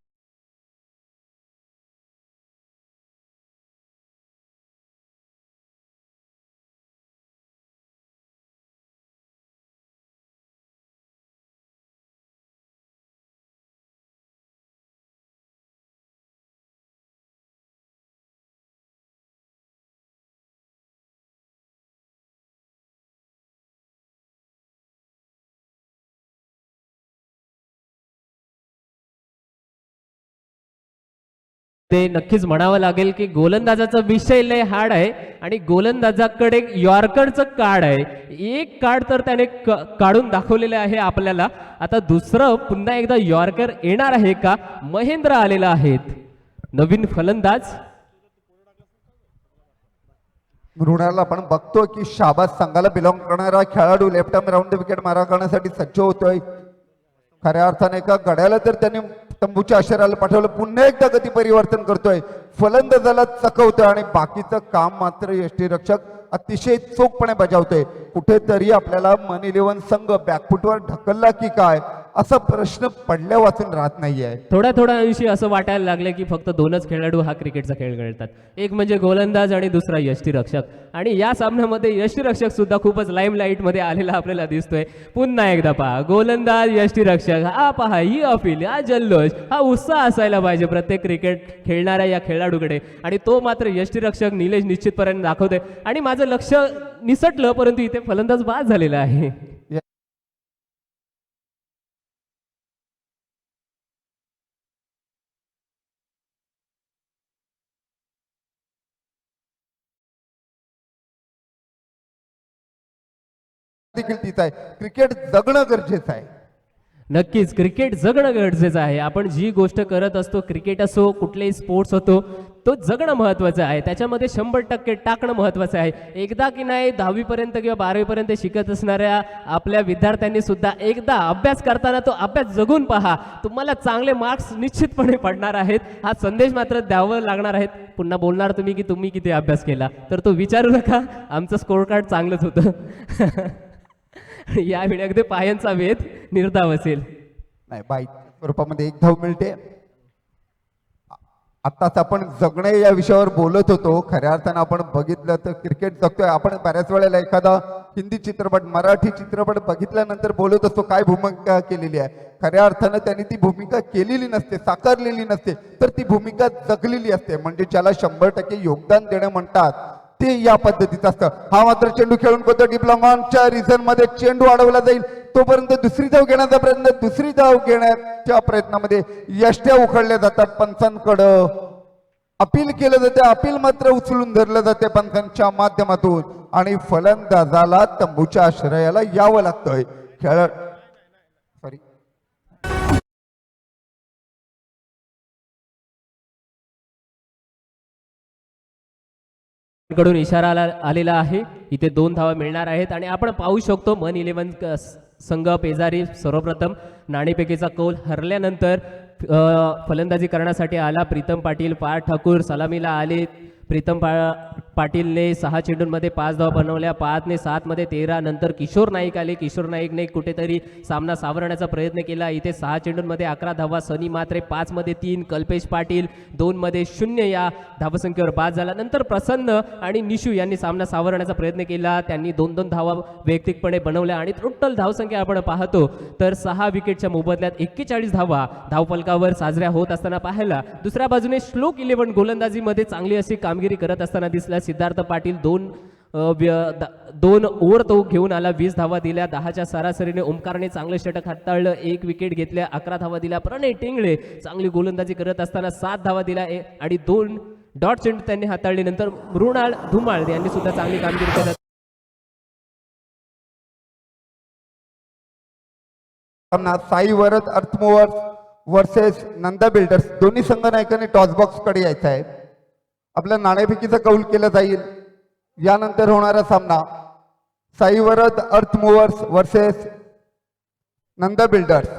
ते नक्कीच म्हणावं लागेल की गोलंदाजाचा विषय लय हार्ड आहे आणि गोलंदाजाकडे यॉर्करचं कार्ड आहे. एक कार्ड तर त्याने काढून दाखवलेलं आहे आपल्याला. आता दुसरं पुन्हा एकदा यॉर्कर येणार आहे का. महेंद्र आलेला आहेत नवीन फलंदाज. मृणाल आपण बघतो की शाबाज संघाला बिलॉंग करणारा खेळाडू लेफ्ट आर्म राऊंड विकेट मारा करण्यासाठी सज्ज होतोय. खऱ्या अर्थाने एका गड्याला तर त्यांनी तंबूच्या आश्रयाला पाठवलं. पुन्हा एकदा गती परिवर्तन करतोय, फलंदाजाला चकवतोय आणि बाकीचं काम मात्र यष्टीरक्षक अतिशय चोखपणे बजावतोय. कुठेतरी आपल्याला मन 11 संघ बॅकफुटवर ढकलला की काय असा प्रश्न पडल्या वाचून राहत नाहीये. थोड्या अंशी असं वाटायला लागलं की फक्त दोनच खेळाडू हा क्रिकेटचा खेळ खेळतात, एक म्हणजे गोलंदाज आणि दुसरा यष्टिरक्षक. आणि या सामन्यामध्ये यष्टिरक्षक सुद्धा खूपच लाईमलाईट मध्ये आलेला आपल्याला दिसतोय. पुन्हा एकदा पहा, गोलंदाज यष्टिरक्षक, हा पहा ही अपील, हा जल्लोष, हा उत्साह असायला पाहिजे प्रत्येक क्रिकेट खेळणाऱ्या या खेळाडूकडे. आणि तो मात्र यष्टिरक्षक निलेश निश्चितपर्यंत दाखवतोय. आणि माझं लक्ष निसटलं, परंतु इथे फलंदाज बाद झालेला आहे. देखील तीच आहे, क्रिकेट जगणं गरजेचं आहे. नक्कीच क्रिकेट जगणं गरजेचं आहे. आपण जी गोष्ट करत असतो, क्रिकेट असो कुठलेही स्पोर्ट्स होतो, तो जगणं महत्त्वाचं आहे. त्याच्यामध्ये 100% टाकणं महत्त्वाचं आहे. एकदा की नाही 10वीपर्यंत किंवा 12वीपर्यंत शिकत असणाऱ्या आपल्या विद्यार्थ्यांनी सुद्धा एकदा अभ्यास करताना तो अभ्यास जगून पहा, तुम्हाला चांगले मार्क्स निश्चितपणे पडणार आहेत. हा संदेश मात्र द्यावं लागणार आहेत. पुन्हा बोलणार तुम्ही की तुम्ही किती अभ्यास केला, तर तो विचारू नका, आमचं स्कोर कार्ड चांगलंच होतं. यावेळी अगदी पायांचा वेध निर्धाव असेल. नाही, बाई स्वरूपामध्ये एक धाव मिळते. आताच आपण जगणे या विषयावर बोलत होतो. खऱ्या अर्थानं आपण बघितलं तर क्रिकेट जगतोय. आपण बऱ्याच वेळेला एखादा हिंदी चित्रपट, मराठी चित्रपट बघितल्यानंतर बोलत असतो काय भूमिका केलेली आहे. खऱ्या अर्थानं त्यांनी ती भूमिका केलेली नसते, साकारलेली नसते, तर ती भूमिका जगलेली असते. म्हणजे ज्याला 100% योगदान देणं म्हणतात ते या पद्धतीचं असतं. हा मात्र चेंडू खेळून कोणतं डिप्लोमाच्या रिझन मध्ये चेंडू अडवला जाईल, तोपर्यंत दुसरी धाव घेण्याचा प्रयत्न, दुसरी धाव घेण्याच्या प्रयत्नामध्ये यष्ट्या उखडल्या जातात. पंचांकडं अपील केलं जाते, अपील मात्र उचलून धरलं जाते पंचांच्या माध्यमातून आणि फलंदाजाला तंबूच्या आश्रयाला यावं लागतंय. खेळ सॉरी कडून इशारा आलेला आहे. इथे 2 धावा मिळणार आहेत. आणि आपण पाहू शकतो मन 11 संघ पेजारी सर्वप्रथम नाणेफेकीचा कौल हरल्यानंतर फलंदाजी करण्यासाठी आला. प्रीतम पाटील, पार्थ ठाकूर सलामीला आले. प्रीतम पाटीलने 6 चेंडूंमध्ये 5 धावा बनवल्या. 5ने 7 मध्ये 13. नंतर किशोर नाईक आले. किशोर नाईकने कुठेतरी सामना सावरण्याचा प्रयत्न केला. इथे 6 चेंडूंमध्ये 11 धावा. सनी मात्रे 5 मध्ये 3. कल्पेश पाटील 2 मध्ये 0 या धावसंख्येवर बाद झाला. नंतर प्रसन्न आणि निशू यांनी सामना सावरण्याचा प्रयत्न केला. त्यांनी 2-2 धावा वैयक्तिकपणे बनवल्या आणि टोटल धावसंख्या आपण पाहतो तर 6 विकेटच्या मोबदल्यात 41 धावा धावफलकावर साजऱ्या होत असताना पाहायला. दुसऱ्या बाजूने श्लोक 11 गोलंदाजीमध्ये चांगली अशी कामगिरी करत असताना दिसला. सिद्धार्थ पाटील 2 ओव्हर तो घेऊन आला. 20 धावा दिल्या. 10च्या सरासरीने ओमकारने चांगलं षटक हाताळलं. 1 विकेट घेतल्या. 11 धावा दिल्या. प्रणय टिंगळे चांगली गोलंदाजी करत असताना 7 धावा दिल्या आणि 2 डॉट चेंडू त्यांनी हाताळले. नंतर मृणाल धुमाळ यांनी सुद्धा चांगली कामगिरी करत साई वरद अर्थमूव्हर्स वर्सेस नंदा बिल्डर्स. दोन्ही संघ नायकांनी टॉस बॉक्स कडे यायचं आहे. आपल्या नाणेफेकीचा कौल केला जाईल. यानंतर होणारा सामना साई वरद अर्थमूव्हर्स वर्सेस नंदा बिल्डर्स.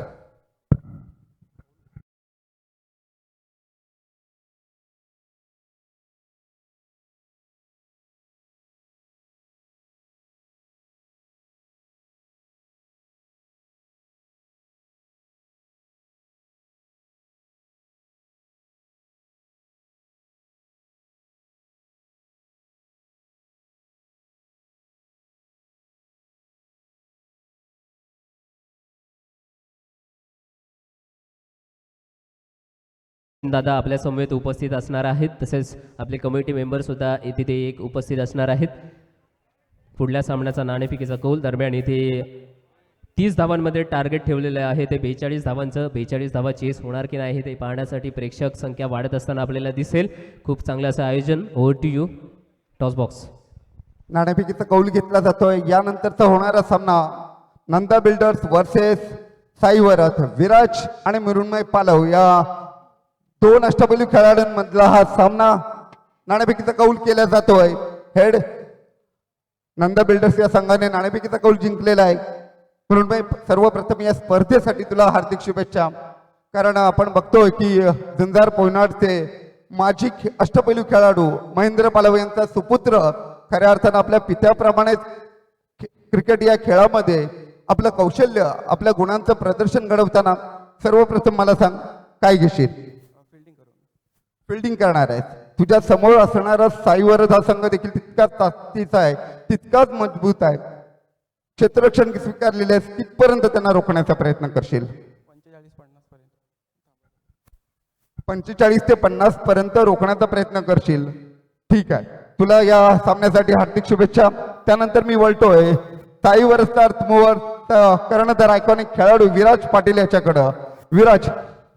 दादा आपल्या समवेत उपस्थित असणार आहेत. तसेच आपले कमिटी मेंबर सुद्धा तिथे एक उपस्थित असणार आहेत. पुढल्या सामन्याचा नाणेफेकीचा कौल दरम्यान इथे 30 धावांमध्ये टार्गेट ठेवलेलं आहे. ते 42 धावांचं 42 धावा चेस होणार की नाही ते पाहण्यासाठी प्रेक्षक संख्या वाढत असताना आपल्याला दिसेल. खूप चांगलं असं आयोजन. Over to you toss box. नाणेफेकीचा कौल घेतला जातोय. यानंतरचा होणारा सामना नंदा बिल्डर्स वर्सेस साई वरद. विराज आणि मृण्मय पालव या 2 अष्टपैलू खेळाडूंमधला हा सामना नाणेफेकीचा कौल केला जातोय. हेड नंदा बिल्डर्स या संघाने नाणेफेकीचा कौल जिंकलेला आहे. मृण्मय, सर्वप्रथम या स्पर्धेसाठी तुला हार्दिक शुभेच्छा. कारण आपण बघतोय की झुंजार पोयनाडचे माजी अष्टपैलू खेळाडू महेंद्र पालव यांचा सुपुत्र खऱ्या अर्थानं आपल्या पित्याप्रमाणेच क्रिकेट या खेळामध्ये आपलं कौशल्य आपल्या गुणांचं प्रदर्शन घडवताना सर्वप्रथम मला सांग काय घेशील? फिल्डिंग करणार आहे. तुझ्या समोर असणारा साईवरच हा संघ देखील तितकाच ताकदीचा आहे, तितकाच मजबूत आहे. क्षेत्ररक्षण स्वीकारलेले आहे, कितपर्यंत त्यांना रोखण्याचा प्रयत्न करशील? 45 ते 50 पर्यंत रोखण्याचा प्रयत्न करशील. ठीक आहे, तुला या सामन्यासाठी हार्दिक शुभेच्छा. त्यानंतर मी वळतोय साईवर स्टार्ट मूवर कर्णधार आयकॉनिक खेळाडू विराज पाटील याच्याकडं. विराज,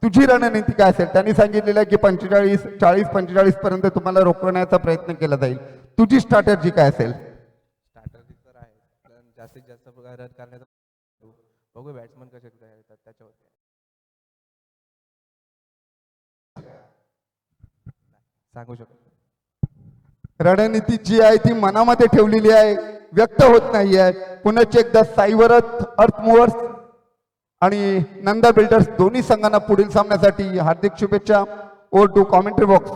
तुझी रणनीती काय असेल? त्यांनी सांगितलेलं आहे की 45 पर्यंत तुम्हाला रोखण्याचा प्रयत्न केला जाईल. तुझी स्ट्रॅटेजी काय असेल? स्ट्रॅटर्जी तर आहे, पण जास्तीत जास्त रन करण्याचा बघू बॅट्समन कसे येतात त्याच्यावर सांगू शकतो. रणनीती जी आहे ती मनामध्ये ठेवलेली आहे, व्यक्त होत नाही आहे. पुन्हा एकदा साईवरच अर्थ मूव्हर्स आणि नंदा बिल्डर्स दोन्ही संघांना पुढील सामन्यासाठी हार्दिक शुभेच्छा. Over to commentary box.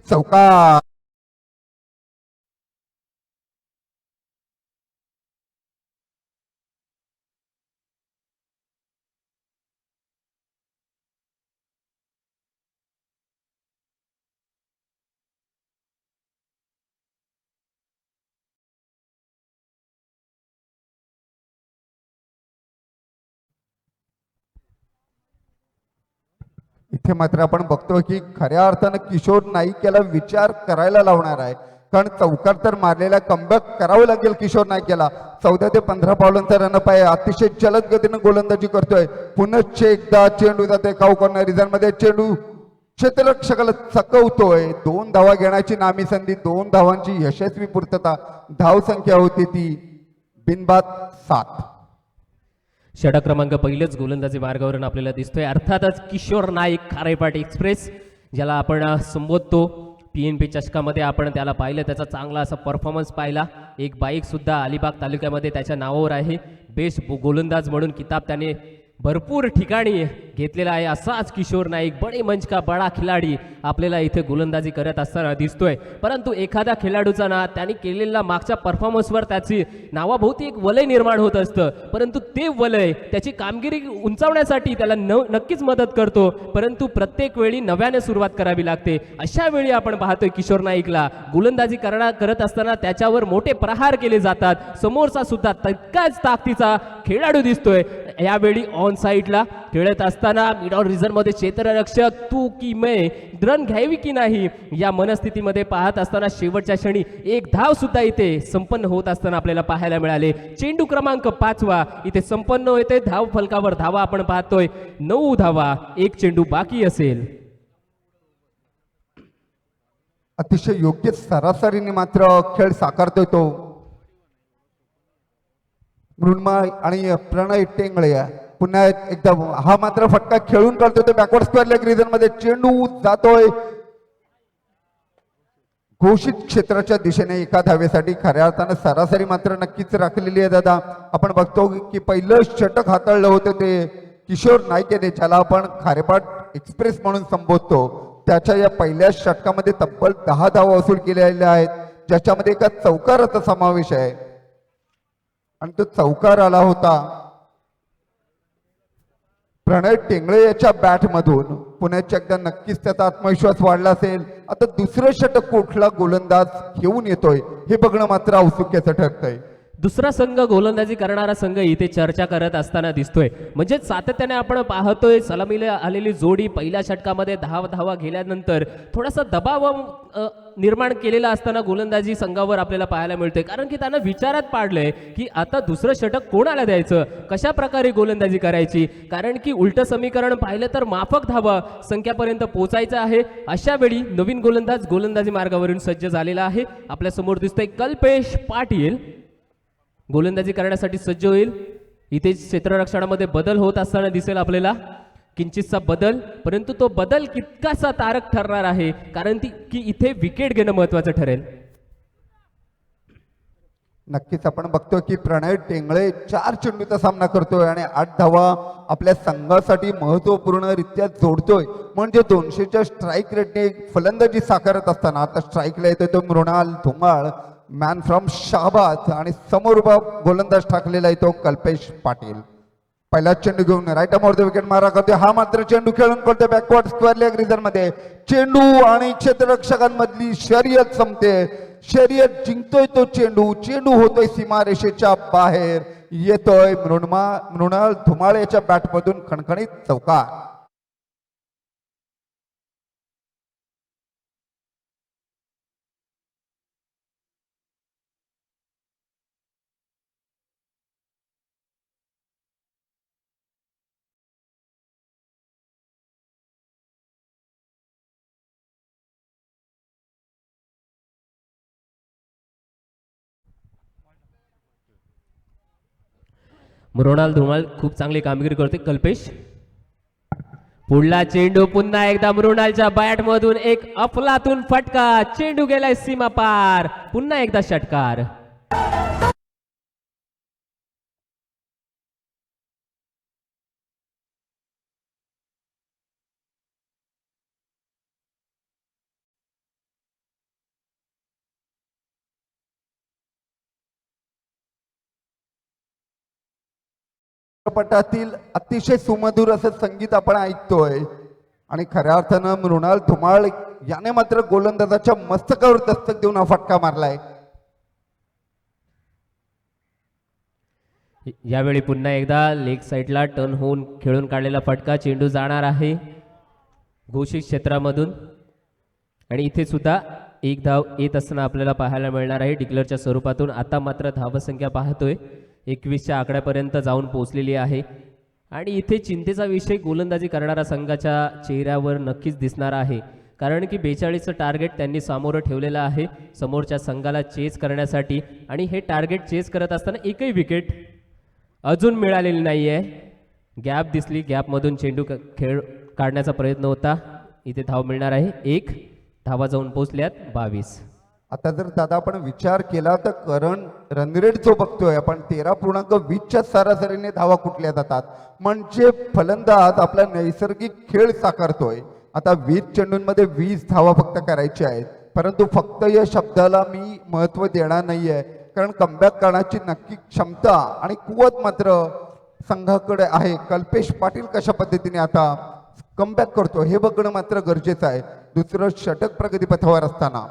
चौकार. इथे मात्र आपण बघतोय की खऱ्या अर्थानं किशोर नाईक विचार करायला लावणार आहे, कारण चौकार तर मारलेला कमबॅक करावं लागेल किशोर नाईकला. 14 ते 15 पावलांचा रनअप आहे, अतिशय जलद गतीनं गोलंदाजी करतोय. पुनश्च एकदा चेंडू जाते काऊ कॉर्नर रिझन मध्ये, चेंडू क्षेत्ररक्षकाला चकवतोय. 2 धावा घेण्याची नामी संधी, 2 धावांची यशस्वी पूर्तता. धाव संख्या होती ती बिनबाद 7. षटक क्रमांक पहिलेच गोलंदाजी मार्गावरून आपल्याला दिसतोय. अर्थातच किशोर नाईक खारेपाट एक्सप्रेस ज्याला आपण संबोधतो. PNP चषकामध्ये आपण त्याला पाहिलं, त्याचा चांगला असा परफॉर्मन्स पाहिला. एक बाईक सुद्धा अलिबाग तालुक्यामध्ये त्याच्या नावावर आहे. बेस्ट गोलंदाज म्हणून किताब त्याने भरपूर ठिकाणी घेतलेला आहे असाच किशोर नाईक बडे मंच का बडा खिलाडी आपल्याला इथे गोलंदाजी करत असताना दिसतोय. परंतु एखाद्या खेळाडूचा ना त्यांनी केलेला मागच्या परफॉर्मन्सवर त्याची नावाभोवती एक वलय निर्माण होत असतं, परंतु ते वलय त्याची कामगिरी उंचावण्यासाठी त्याला नक्कीच मदत करतो. परंतु प्रत्येक वेळी नव्याने सुरुवात करावी लागते. अशा वेळी आपण पाहतोय किशोर नाईकला गोलंदाजी करत असताना त्याच्यावर मोठे प्रहार केले जातात. समोरचा सुद्धा तितकाच ताकदीचा खेळाडू दिसतोय. यावेळी ऑन साईडला खेळत असताना मिड ऑन रिझन मध्ये क्षेत्ररक्षक तू की मैं रन घ्यावी की नाही या मनस्थितीमध्ये पाहत असताना शेवटच्या क्षणी एक धाव सुद्धा इथे संपन्न होत असताना आपल्याला पाहायला मिळाले. चेंडू क्रमांक 5 इथे संपन्न होते. धाव फलकावर धावा आपण पाहतोय 9 धावा, एक चेंडू बाकी असेल. अतिशय योग्य सरासरीने मात्र खेळ साकारतोय तो मृण्मय आणि प्रणय टेंगळे. पुन्हा एकदा हा मात्र फटका खेळून काढतोय तो बॅकवर्ड स्क्वेअर लेग रिजन मध्ये. चेंडू जातोय घोषित क्षेत्राच्या दिशेने एका धावेसाठी. खऱ्या अर्थानं सरासरी मात्र नक्कीच राखलेली आहे दादा. आपण बघतो की पहिलं षटक हाताळलं होतं ते किशोर नाईक याने, ज्याला आपण खारेपाट एक्सप्रेस म्हणून संबोधतो. त्याच्या या पहिल्या षटकामध्ये तब्बल 10 धावा वसूल केलेल्या आहेत, ज्याच्यामध्ये एका चौकाराचा समावेश आहे आणि तो चौकार आला होता प्रणय टेंगळे याच्या बॅट मधून. पुण्याच्या एकदा नक्कीच त्याचा आत्मविश्वास वाढला असेल. आता दुसरं षटक कुठला गोलंदाज घेऊन येतोय हे बघणं मात्र औत्सुक्याचं ठरतंय. दुसरा संघ गोलंदाजी करणारा संघ इथे चर्चा करत असताना दिसतोय. म्हणजे सातत्याने आपण पाहतोय सलामीला आलेली जोडी पहिल्या षटकामध्ये 10 धावा गेल्यानंतर थोडासा दबाव निर्माण केलेला असताना गोलंदाजी संघावर आपल्याला पाहायला मिळतोय. कारण की त्यांना विचारात पाडलंय की आता दुसरं षटक कोणाला द्यायचं, कशा प्रकारे गोलंदाजी करायची. कारण की उलट समीकरण पाहिलं तर माफक धावा संख्यापर्यंत पोहोचायचं आहे. अशा वेळी नवीन गोलंदाज गोलंदाजी मार्गावरून सज्ज झालेला आहे. आपल्या समोर दिसतोय कल्पेश पाटील गोलंदाजी करण्यासाठी सज्ज होईल. इथे क्षेत्ररक्षणामध्ये बदल होत असताना दिसेल आपल्याला किंचितसा बदल, परंतु तो बदल कितकासा तारक ठरणार आहे कारण की इथे विकेट घेणं महत्वाचं ठरेल. नक्कीच आपण बघतोय की प्रणय टेंगळे 4 चेंडूचा सामना करतोय आणि 8 धावा आपल्या संघासाठी महत्वपूर्णरित्या जोडतोय. म्हणजे 200च्या स्ट्राईक रेटने फलंदाजी साकारत असताना आता स्ट्राईकला येतोय तो मृणाल धुमाळ, मॅन फ्रॉम शाहबाद, आणि समोर गोलंदाज टाकलेला आहे तो कल्पेश पाटील. पहिला चेंडू घेऊन राईट आर्मवर विकेट मारा करतोय. हा मात्र चेंडू खेळून करतोय बॅकवर्ड स्क्वेअर लेग रिजन मध्ये. चेंडू आणि क्षेत्ररक्षकांमधली शर्यत संपते. शर्यत जिंकतोय तो चेंडू. चेंडू होतोय सीमारेषेच्या बाहेर. येतोय मृणाल धुमाळ याच्या बॅटमधून खणखणीत चौकार. मृणाल धुमाळ खूप चांगली कामगिरी करते. कल्पेश पुढला चेंडू पुन्हा एकदा मृणालच्या बॅट मधून एक अफलातून फटका. चेंडू गेलाय सीमा पार. पुन्हा एकदा षटकार. चित्रपटातील अतिशय सुमधुर असं संगीत आपण ऐकतोय आणि खऱ्या अर्थानं मृणाल धुमाळ याने मात्र गोलंदाजाच्या मस्तकावर दस्तक देऊन हा फटका मारलाय. यावेळी पुन्हा एकदा लेग साईडला टर्न होऊन खेळून काढलेला फटका. चेंडू जाणार आहे घोषित क्षेत्रामधून आणि इथे सुद्धा एक धाव येत असताना आपल्याला पाहायला मिळणार आहे डिक्लेअरच्या स्वरूपातून. आता मात्र धावसंख्या पाहतोय 21च्या आकड्यापर्यंत जाऊन पोहोचलेली आहे आणि इथे चिंतेचा विषय गोलंदाजी करणाऱ्या संघाच्या चेहऱ्यावर नक्कीच दिसणार आहे. कारण की 42चं टार्गेट त्यांनी सामोरं ठेवलेलं आहे समोरच्या संघाला चेस करण्यासाठी आणि हे टार्गेट चेस करत असताना एकही विकेट अजून मिळालेली नाही आहे. गॅप दिसली, गॅपमधून चेंडू खेळ काढण्याचा प्रयत्न होता. इथे धाव मिळणार आहे. 1 धावा जाऊन पोहोचल्यात 22. आता जर दादा आपण विचार केला तर करंट रन रेट जो बघतोय आपण 13.20च्या सरासरीने धावा कुठल्या जातात, म्हणजे फलंदाज आपला नैसर्गिक खेळ साकारतोय. आता 20 चेंडूंमध्ये 20 धावा फक्त करायच्या आहेत, परंतु फक्त या शब्दाला मी महत्व देणार नाहीये, कारण कमबॅक करण्याची नक्की क्षमता आणि कुवत मात्र संघाकडे आहे. कल्पेश पाटील कशा पद्धतीने आता कमबॅक करतो हे बघणं मात्र गरजेचं आहे. दुसरं षटक प्रगतीपथावर असताना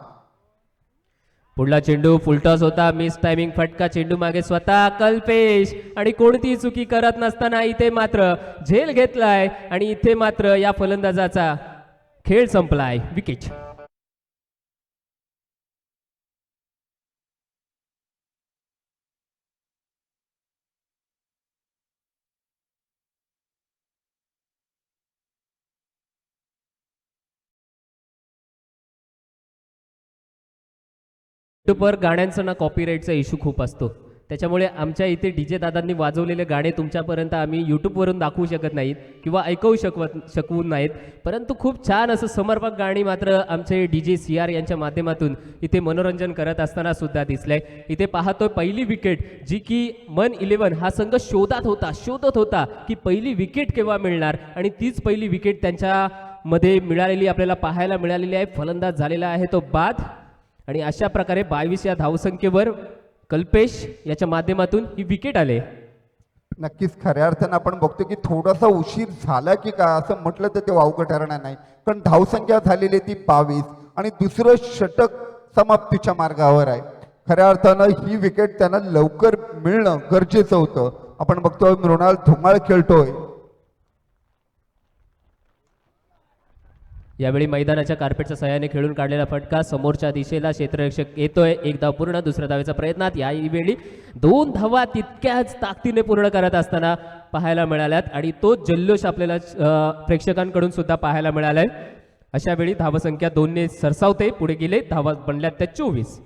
पुढला चेंडू फुलटॉस होता, मिस टायमिंग फटका, चेंडू मागे स्वतः कल्पेश आणि कोणतीही चुकी करत नसताना इथे मात्र झेल घेतलाय आणि इथे मात्र या फलंदाजाचा खेळ संपलाय. विकेट. यूट्यूबवर गाण्यांचा ना कॉपीराईटचा इश्यू खूप असतो, त्याच्यामुळे आमच्या इथे DJ दादांनी वाजवलेले गाणे तुमच्यापर्यंत आम्ही यूट्यूबवरून दाखवू शकत नाहीत किंवा ऐकवू शकवू नाहीत, परंतु खूप छान असं समर्पक गाणी मात्र आमचे DJ CR यांच्या माध्यमातून इथे मनोरंजन करत असताना सुद्धा दिसलंय. इथे पाहतोय पहिली विकेट जी की मन 11 हा संघ शोधत होता की पहिली विकेट केव्हा मिळणार, आणि तीच पहिली विकेट त्यांच्यामध्ये मिळालेली आपल्याला पाहायला मिळालेली आहे. फलंदाज झालेला आहे तो बाद, आणि अशा प्रकारे 22 या धावसंख्येवर कल्पेश याच्या माध्यमातून ही विकेट आले. नक्कीच खऱ्या अर्थानं आपण बघतो की थोडासा उशीर झाला की काय असं म्हटलं तर ते वावगं ठरणार नाही, कारण धावसंख्या झालेली ती 22 आणि दुसरं षटक समाप्तीच्या मार्गावर आहे. खऱ्या अर्थानं ही विकेट त्यांना लवकर मिळणं गरजेचं होतं. आपण बघतोय मृणाल धुमाळ खेळतोय. यावेळी मैदानाच्या कार्पेटच्या सहाय्याने खेळून काढलेला फटका समोरच्या दिशेला क्षेत्ररक्षक येतोय. एक धाव पूर्ण, दुसऱ्या धावेचा प्रयत्नात यावेळी 2 धावा तितक्याच ताकदीने पूर्ण करत असताना पाहायला मिळाल्यात आणि तो जल्लोष आपल्याला प्रेक्षकांकडून सुद्धा पाहायला मिळालाय. अशा वेळी धावसंख्या 2ने सरसावते पुढे गेले. धावा बनल्यात त्या 24.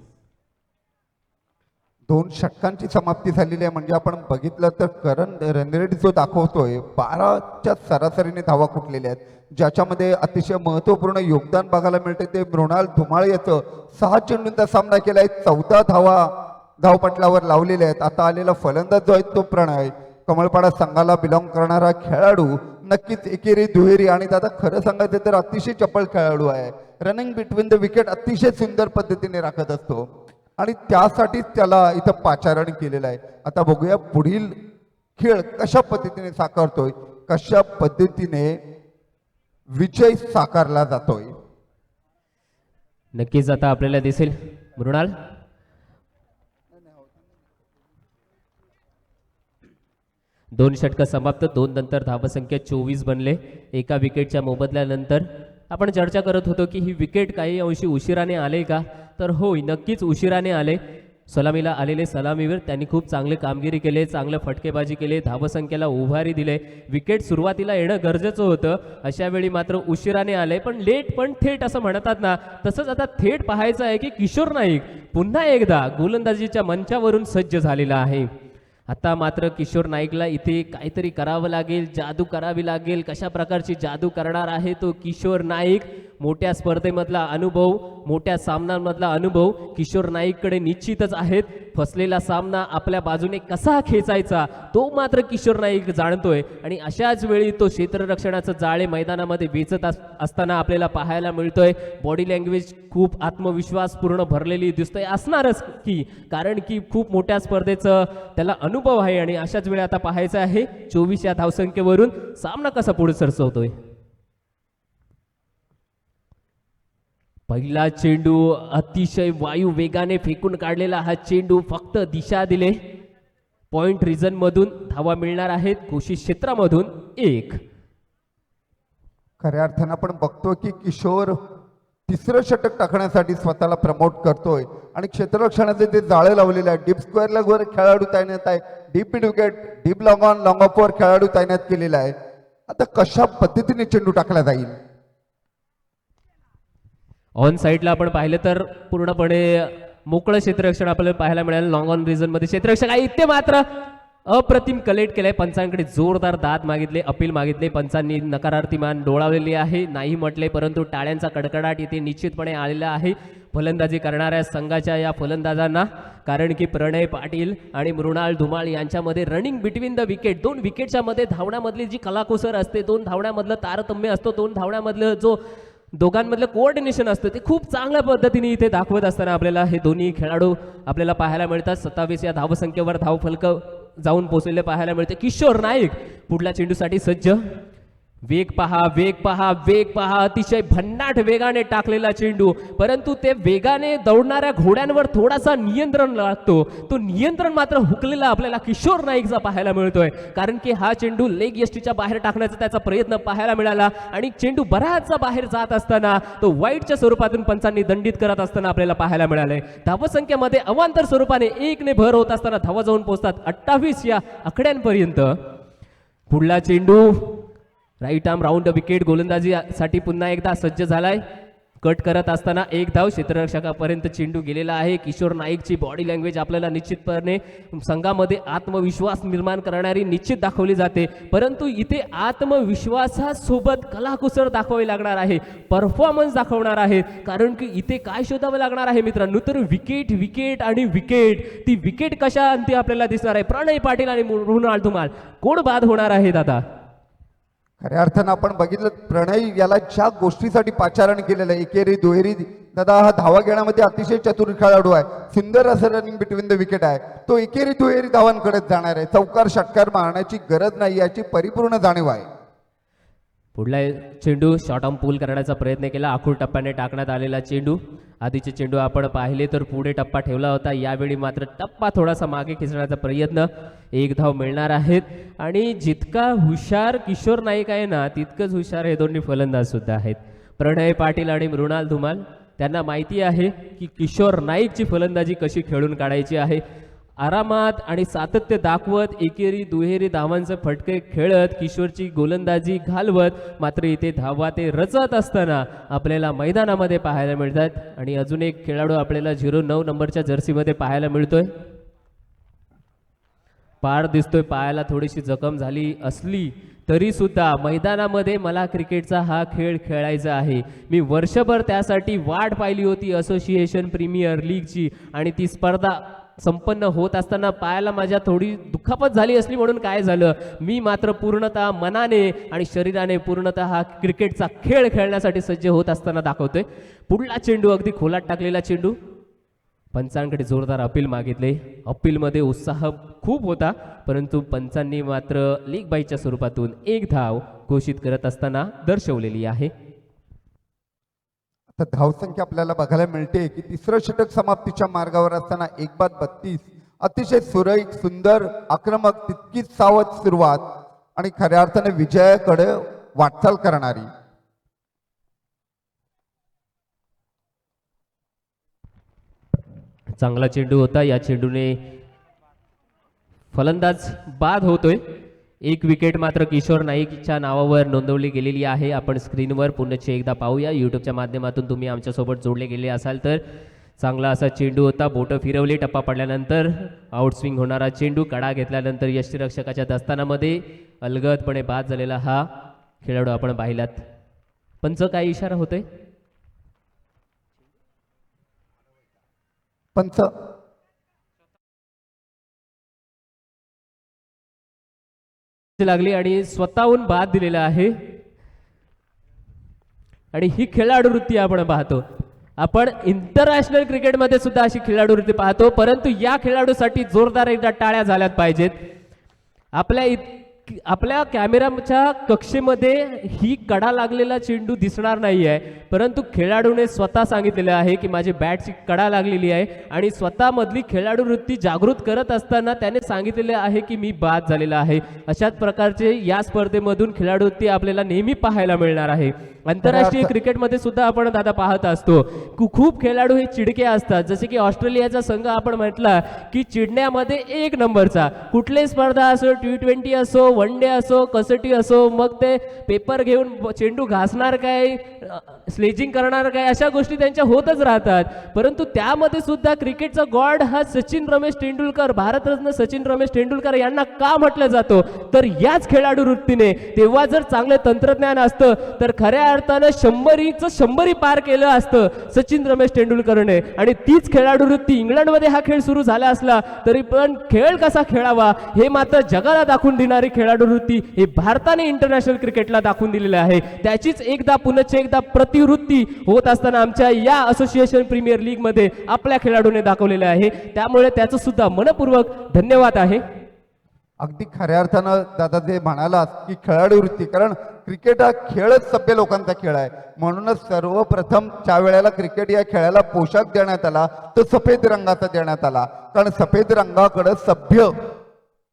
2 षटकांची समाप्ती झालेली आहे, म्हणजे आपण बघितलं तर करंट रन रेट जो दाखवतोय 12च्या सरासरीने धावा कुठलेल्या आहेत, ज्याच्यामध्ये अतिशय महत्त्वपूर्ण योगदान बघायला मिळते ते मृणाल धुमाळ याचं. 6 चेंडूंचा सामना केलाय, 14 धावा धावपटलावर लावलेल्या आहेत. आता आलेला फलंदाज जो आहे तो प्रणय कमळपाडा संघाला बिलॉंग करणारा खेळाडू नक्कीच एकेरी दुहेरी आणि दादा खरं सांगायचं तर अतिशय चपळ खेळाडू आहे. रनिंग बिटवीन द विकेट अतिशय सुंदर पद्धतीने राखत असतो आणि त्यासाठीच त्याला इथं पाचारण केलेलं आहे. आता बघूया पुढील खेळ कशा पद्धतीने साकारतोय, कशा पद्धतीने विजय साकारला जातोय. नक्कीच आता आपल्याला दिसेल. मृणाल, दोन षटक समाप्त, 2 नंतर धावसंख्या 24 बनले. एका विकेटच्या मोबदल्यानंतर आपण चर्चा करत होतो की ही विकेट काही अंशी उशिराने आले का, तर होय, नक्कीच उशिराने आले. सलामीला आलेले सलामीवर त्यांनी खूप चांगले कामगिरी केले, चांगलं फटकेबाजी केले, धावसंख्येला उभारी दिले. विकेट सुरुवातीला येणं गरजेचं होतं, अशा वेळी मात्र उशिराने आले, पण लेट पण थेट असं म्हणतात ना, तसंच आता थेट पाहायचं आहे की किशोर नाईक पुन्हा एकदा गोलंदाजीच्या मंचावरून सज्ज झालेला आहे. आता मात्र किशोर नाईकला इथे काहीतरी करावं लागेल, जादू करावी लागेल. कशा प्रकारची जादू करणार आहे तो किशोर नाईक? मोठ्या स्पर्धेमधला अनुभव, मोठ्या सामन्यांमधला अनुभव किशोर नाईककडे निश्चितच आहेत. फसलेला सामना आपल्या बाजूने कसा खेचायचा तो मात्र किशोर नाईक जाणतोय, आणि अशाच वेळी तो क्षेत्ररक्षणाचं जाळे मैदानामध्ये वेचत असताना आपल्याला पाहायला मिळतोय. बॉडी लँग्वेज खूप आत्मविश्वास पूर्ण भरलेली दिसतोय, असणारच की, कारण की खूप मोठ्या स्पर्धेचं त्याला अनुभव आहे. आणि अशाच वेळी आता पाहायचं आहे 24 या धावसंख्येवरून सामना कसा पुढे सरसवतोय. पहिला चेंडू अतिशय वायू वेगाने फेकून काढलेला हा चेंडू, फक्त दिशा दिले. पॉइंट रिजन मधून धावा मिळणार आहेत, कोशिश क्षेत्रामधून 1. खऱ्या अर्थानं आपण बघतो की किशोर तिसरं षटक टाकण्यासाठी स्वतःला प्रमोट करतोय आणि क्षेत्ररक्षणाचे जे जाळे लावलेले आहे, डीप स्क्वेअर लेगवर खेळाडू तैनात आहे, deep mid wicket, deep long on long of वर खेळाडू तैनात केलेला आहे. आता कशा पद्धतीने चेंडू टाकला जाईल. ऑन साईडला आपण पाहिलं तर पूर्णपणे मोकळं क्षेत्ररक्षण आपल्याला पाहायला मिळालं. लॉंग ऑन रिजन मध्ये क्षेत्ररक्षक आहे, इथे मात्र अप्रतिम कलेक्ट केलंय. पंचांकडे जोरदार दाद मागितले, अपील मागितले. पंचांनी नकारार्थी मान डोळावलेली आहे, नाही म्हटले, परंतु टाळ्यांचा कडकडाट इथे निश्चितपणे आलेला आहे. फलंदाजी करणाऱ्या संघाच्या या फलंदाजांना, कारण की प्रणय पाटील आणि मृणाल धुमाळ यांच्यामध्ये रनिंग बिटवीन द विकेट, 2 विकेटच्या मध्ये धावण्यामधली जी कलाकुसर असते, 2 धावण्यामधलं तारतम्य असतो, 2 धावण्यामधलं जो दोघांमधलं कोऑर्डिनेशन असतं ते खूप चांगल्या पद्धतीने इथे दाखवत असताना आपल्याला हे दोन्ही खेळाडू आपल्याला पाहायला मिळतात. 27 या धावसंख्येवर धावफलक जाऊन पोहोचलेले पाहायला मिळते. किशोर नाईक पुढल्या चेंडूसाठी सज्ज. वेग पहा, वेग पहा, वेग पहा. अतिशय भन्नाट वेगाने टाकलेला चेंडू, परंतु ते वेगाने दौडणाऱ्या घोड्यांवर थोडासा नियंत्रण लागतो. तो नियंत्रण मात्र हुकलेला आपल्याला किशोर नाईकचा पाहायला मिळतोय, कारण की हा चेंडू लेग यष्टीच्या बाहेर टाकण्याचा त्याचा प्रयत्न पाहायला मिळाला आणि चेंडू बराचसा बाहेर जात असताना तो वाईटच्या स्वरूपातून पंचांनी दंडित करत असताना आपल्याला पाहायला मिळालंय. धावसंख्येमध्ये अवांतर स्वरूपाने 1 भर होत असताना धावा जाऊन पोहोचतात 28 या आकड्यांपर्यंत. पुढला चेंडू right arm round the wicket गोलंदाजीसाठी पुन्हा एकदा सज्ज झालाय. कट करत असताना 1 धाव क्षेत्ररक्षकापर्यंत चेंडू गेलेला आहे. किशोर नाईकची बॉडी लँग्वेज आपल्याला निश्चितपणे संघामध्ये आत्मविश्वास निर्माण करणारी निश्चित दाखवली जाते, परंतु इथे आत्मविश्वासासोबत कलाकुसर दाखवावी लागणार आहे, परफॉर्मन्स दाखवणार आहे, कारण की इथे काय शोधावं लागणार आहे मित्रांनो, तर विकेट विकेट आणि विकेट. ती विकेट कशा अंती आपल्याला दिसणार आहे? प्रणय पाटील आणि मृणाल धुमाळ कोण बाद होणार आहेत आता? खऱ्या अर्थानं आपण बघितलं प्रणय याला ज्या गोष्टीसाठी पाचारण केलेलं आहे, एकेरी दुहेरी दादा हा धावा घेण्यामध्ये अतिशय चतुर खेळाडू आहे. सुंदर असं रनिंग बिटवीन द विकेट आहे. तो एकेरी दुहेरी धावांकडेच जाणार आहे. चौकार षटकार मारण्याची गरज नाही याची परिपूर्ण जाणीव आहे. पुढला चेंडू शॉर्ट आर्म पूल करण्याचा प्रयत्न केला. आखूड टप्प्याने टाकण्यात आलेला चेंडू. आधीचे चेंडू आपण पाहिले तर पुढे टप्पा ठेवला होता, यावेळी मात्र टप्पा थोडासा मागे खेचण्याचा प्रयत्न. 1 धाव मिळणार आहेत आणि जितका हुशार किशोर नाईक आहे ना, तितकंच हुशार हे दोन्ही फलंदाज सुद्धा आहेत. प्रणय पाटील आणि मृणाल धुमाळ त्यांना माहिती आहे की किशोर नाईकची फलंदाजी कशी खेळून काढायची आहे. आरामात आणि सातत्य दाखवत एकेरी दुहेरी धावांचे फटके खेळत किशोरची गोलंदाजी घालवत मात्र इथे धावा ते रचत असताना आपल्याला मैदानामध्ये पाहायला मिळतात. आणि अजून एक खेळाडू आपल्याला 09 नंबरच्या जर्सीमध्ये पाहायला मिळतोय. पार दिसतोय, पायाला थोडीशी जखम झाली असली तरी सुद्धा मैदानामध्ये मला क्रिकेटचा हा खेळ खेळायचा आहे. मी वर्षभर त्यासाठी वाट पाहिली होती असोसिएशन प्रीमियर लीगची, आणि ती स्पर्धा संपन्न होत असताना पायाला माझ्या थोडी दुखापत झाली असली म्हणून काय झालं, मी मात्र पूर्णतः मनाने आणि शरीराने पूर्णतः हा क्रिकेटचा खेळ खेळण्यासाठी सज्ज होत असताना दाखवतोय. पुढला चेंडू अगदी खोलात टाकलेला चेंडू. पंचांकडे जोरदार अपील मागितले. अपीलमध्ये उत्साह खूप होता, परंतु पंचांनी मात्र लीग बाईच्या स्वरूपातून 1 धाव घोषित करत असताना दर्शवलेली आहे. तर धावसंख्या आपल्याला बघायला मिळते की तिसरं षटक समाप्तीच्या मार्गावर असताना 1-32 अतिशय सुरळीत, सुंदर, आक्रमक, तितकीच सावध सुरुवात आणि खऱ्या अर्थाने विजयाकडे वाटचाल करणारी. चांगला चेंडू होता. या चेंडूने फलंदाज बाद होतोय. 1 विकेट मात्र किशोर नाईकच्या नावावर नोंदवली गेलेली आहे. आपण स्क्रीनवर पुन्हा एकदा पाहूया. यूट्यूबच्या माध्यमातून तुम्ही आमच्यासोबत जोडले गेले असाल तर. चांगला असा चेंडू होता. बोटं फिरवली, टप्पा पडल्यानंतर आउटस्विंग होणारा चेंडू. कडा घेतल्यानंतर यष्टीरक्षकाच्या दस्तानामध्ये अलगदपणे बाद झालेला हा खेळाडू आपण पाहिलात. पंच काय इशारा होतोय? पंच लागली आणि स्वतःहून बाद दिलेला आहे. आणि ही खेळाडू वृत्ती आपण पाहतो. आपण इंटरनॅशनल क्रिकेटमध्ये सुद्धा अशी खेळाडू वृत्ती पाहतो, परंतु या खेळाडूसाठी जोरदार एकदा टाळ्या झाल्यात पाहिजेत. आपल्या कॅमेराच्या कक्षेमध्ये ही कडा लागलेला चेंडू दिसणार नाही आहे, परंतु खेळाडूने स्वतः सांगितलेलं आहे की माझी बॅटची कडा लागलेली आहे आणि स्वतःमधली खेळाडू वृत्ती जागृत करत असताना त्याने सांगितलेले आहे की मी बाद झालेला आहे. अशाच प्रकारचे या स्पर्धेमधून खेळाडू वृत्ती आपल्याला नेहमी पाहायला मिळणार आहे. आंतरराष्ट्रीय क्रिकेटमध्ये सुद्धा आपण दादा पाहत असतो खूप खेळाडू हे चिडके असतात. जसे की ऑस्ट्रेलियाचा संघ आपण म्हटला की चिडण्यामध्ये 1 नंबरचा. कुठलीही स्पर्धा असो, T20 असो, वन डे असो कसोटी असो, मग ते पेपर घेऊन चेंडू घासणार काय, स्लेजिंग करणार काय, अशा गोष्टी त्यांच्या होतच राहतात. परंतु त्यामध्ये सुद्धा क्रिकेटचा गॉड हा सचिन रमेश तेंडुलकर, भारतरत्न सचिन रमेश तेंडुलकर यांना का म्हटलं जातो, तर याच खेळाडू वृत्तीने. तेव्हा जर चांगलं तंत्रज्ञान असतं तर खऱ्या अर्थानं 100 पार केलं असतं सचिन रमेश तेंडुलकरने. आणि तीच खेळाडू वृत्ती इंग्लंडमध्ये हा खेळ सुरू झाला असला तरी पण खेळ कसा खेळावा हे मात्र जगाला दाखवून देणारी खेळाडू वृत्ती हे भारताने इंटरनॅशनल क्रिकेटला दाखवून दिलेलं आहे. त्याचीच एकदा पुनश्च एकदा प्रतिवृत्ती होत असताना आमच्या या असोसिएशन प्रीमियर लीग मध्ये आपल्या खेळाडूने दाखवलेले आहे. त्यामुळे त्याचं सुद्धा मनपूर्वक धन्यवाद आहे. अगदी खऱ्या अर्थानं दादा जे म्हणालात की खेळाडू वृत्ती, कारण क्रिकेट हा खेळच सभ्य लोकांचा खेळ आहे. म्हणूनच सर्वप्रथम ज्या वेळेला क्रिकेट या खेळाला पोशाख देण्यात आला तो सफेद रंगाचा देण्यात आला, कारण सफेद रंगाकडे सभ्य